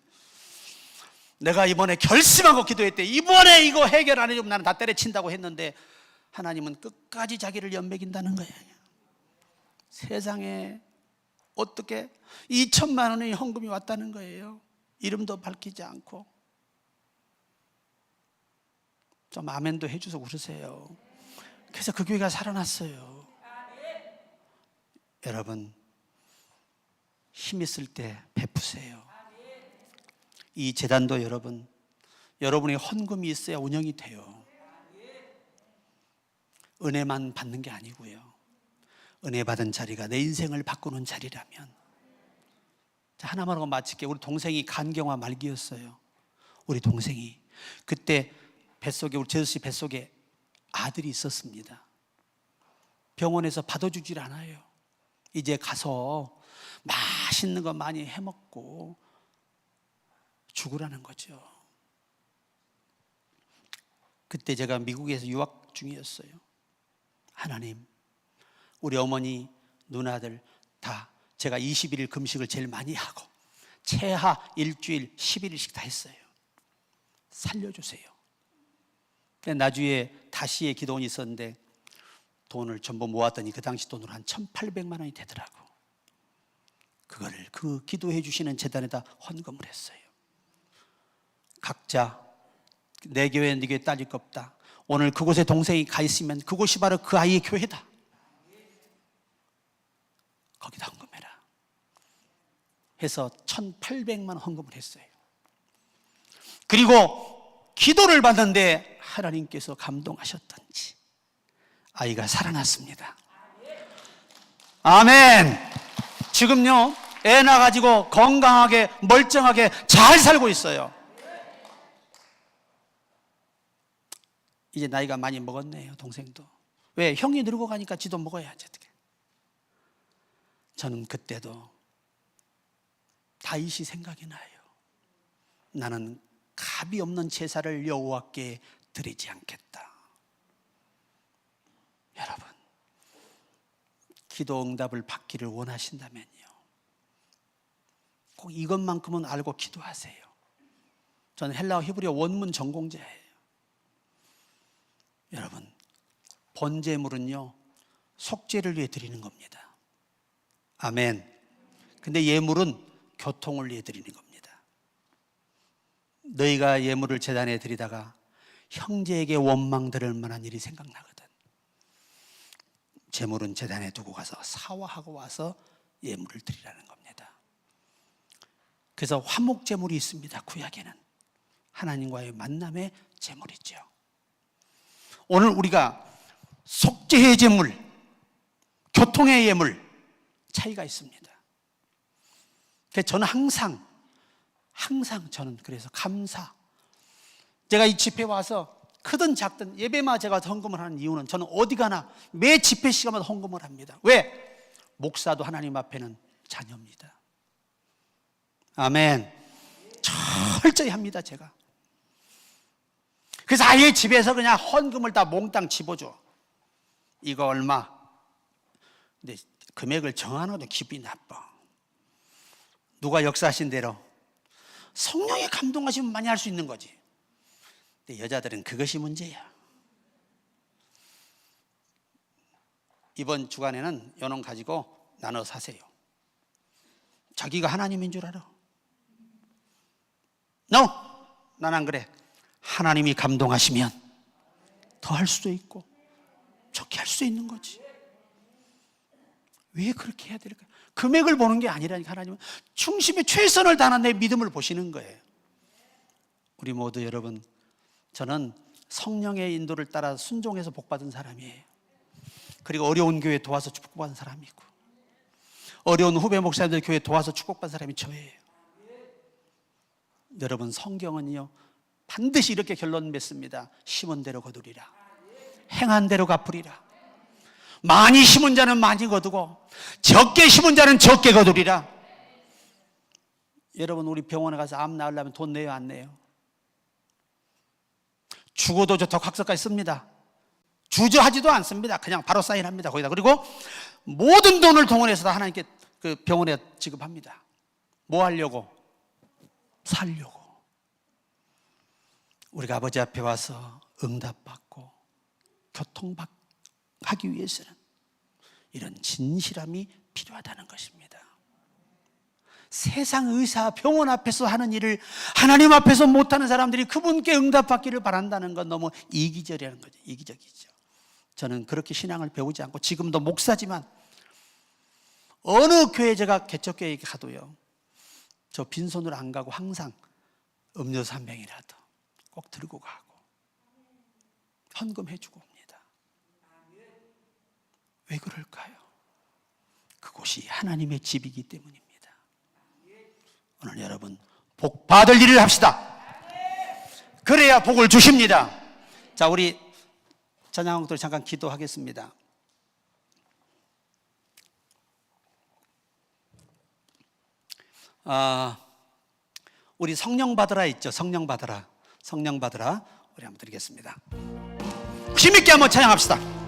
내가 이번에 결심하고 기도했대. 이번에 이거 해결 안 해주면 나는 다 때려친다고 했는데 하나님은 끝까지 자기를 연맥인다는 거예요. 세상에 어떻게 2천만 원의 헌금이 왔다는 거예요. 이름도 밝히지 않고. 좀 아멘도 해주서 웃으세요. 그래서 그 교회가 살아났어요. 여러분 힘 있을 때 베푸세요. 이 재단도 여러분의 헌금이 있어야 운영이 돼요. 은혜만 받는 게 아니고요. 은혜 받은 자리가 내 인생을 바꾸는 자리라면, 자, 하나만 하고 마칠게요. 우리 동생이 간경화 말기였어요. 우리 동생이 그때 뱃속에, 우리 제수 씨 뱃속에 아들이 있었습니다. 병원에서 받아주질 않아요. 이제 가서 맛있는 거 많이 해먹고 죽으라는 거죠. 그때 제가 미국에서 유학 중이었어요. 하나님, 우리 어머니, 누나들 다 제가 21일 금식을 제일 많이 하고 최하 일주일 11일씩 다 했어요. 살려주세요. 나주에 다시의 기도원이 있었는데 돈을 전부 모았더니 그 당시 돈으로 한 1,800만 원이 되더라고. 그거를 그 기도해 주시는 재단에다 헌금을 했어요. 각자 내 교회 네 교회 따질 거 없다. 오늘 그곳에 동생이 가 있으면 그곳이 바로 그 아이의 교회다. 거기다 헌금해라 해서 1,800만 원 헌금을 했어요. 그리고 기도를 받는데 하나님께서 감동하셨던지 아이가 살아났습니다. 아멘. 지금요 애 낳아가지고 건강하게 멀쩡하게 잘 살고 있어요. 이제 나이가 많이 먹었네요. 동생도. 왜? 형이 늙어 가니까 지도 먹어야지. 어떻게? 저는 그때도 다윗이 생각이 나요. 나는 값이 없는 제사를 여호와께 드리지 않겠다. 여러분, 기도 응답을 받기를 원하신다면요, 꼭 이것만큼은 알고 기도하세요. 저는 헬라어 히브리어 원문 전공자예요. 여러분, 번제물은요 속죄를 위해 드리는 겁니다. 아멘. 근데 예물은 교통을 위해 드리는 겁니다. 너희가 예물을 제단에 드리다가 형제에게 원망 들을 만한 일이 생각나거든. 제물은 제단에 두고 가서 사화하고 와서 예물을 드리라는 겁니다. 그래서 화목제물이 있습니다. 구약에는 하나님과의 만남의 제물이죠. 오늘 우리가 속죄의 제물, 교통의 예물 차이가 있습니다. 그래서 저는 항상 저는 그래서 감사. 제가 이 집회 와서 크든 작든 예배마다 제가 헌금을 하는 이유는 저는 어디 가나 매 집회 시간마다 헌금을 합니다. 왜? 목사도 하나님 앞에는 자녀입니다. 아멘. 철저히 합니다, 제가. 그래서 아예 집에서 그냥 헌금을 다 몽땅 집어줘. 이거 얼마? 근데 금액을 정하는 기분이 나빠. 누가 역사하신 대로 성령의 감동하시면 많이 할 수 있는 거지. 근데 여자들은 그것이 문제야. 이번 주간에는 요놈 가지고 나눠 사세요. 자기가 하나님인 줄 알아. No, 난 안 그래. 하나님이 감동하시면 더 할 수도 있고 적게 할 수 있는 거지. 왜 그렇게 해야 될까요? 금액을 보는 게 아니라니까. 하나님은 중심에 최선을 다하는 내 믿음을 보시는 거예요. 우리 모두 여러분, 저는 성령의 인도를 따라 순종해서 복받은 사람이에요. 그리고 어려운 교회 도와서 축복받은 사람이고, 어려운 후배 목사님들 교회 도와서 축복받은 사람이 저예요. 여러분, 성경은요 반드시 이렇게 결론 맺습니다. 심은 대로 거두리라, 행한 대로 갚으리라. 많이 심은 자는 많이 거두고 적게 심은 자는 적게 거두리라. 여러분, 우리 병원에 가서 암 나으려면 돈 내요, 안 내요? 죽어도 저 덕학서까지 씁니다. 주저하지도 않습니다. 그냥 바로 사인합니다, 거기다. 그리고 모든 돈을 동원해서 다 하나님께 그 병원에 지급합니다. 뭐 하려고? 살려고. 우리가 아버지 앞에 와서 응답받고 교통하기 위해서는 이런 진실함이 필요하다는 것입니다. 세상 의사, 병원 앞에서 하는 일을 하나님 앞에서 못하는 사람들이 그분께 응답받기를 바란다는 건 너무 이기적이라는 거죠. 이기적이죠. 저는 그렇게 신앙을 배우지 않고 지금도 목사지만 어느 교회 제가 개척교회에 가도요, 저 빈손으로 안 가고 항상 음료수 한 병이라도 꼭 들고 가고 헌금해주고 옵니다. 왜 그럴까요? 그곳이 하나님의 집이기 때문입니다. 오늘 여러분 복 받을 일을 합시다. 그래야 복을 주십니다. 자, 우리 찬양곡들 잠깐 기도하겠습니다. 우리 성령 받으라 있죠. 성령 받으라. 성령 받으라. 우리 한번 드리겠습니다. 힘있게 한번 찬양합시다.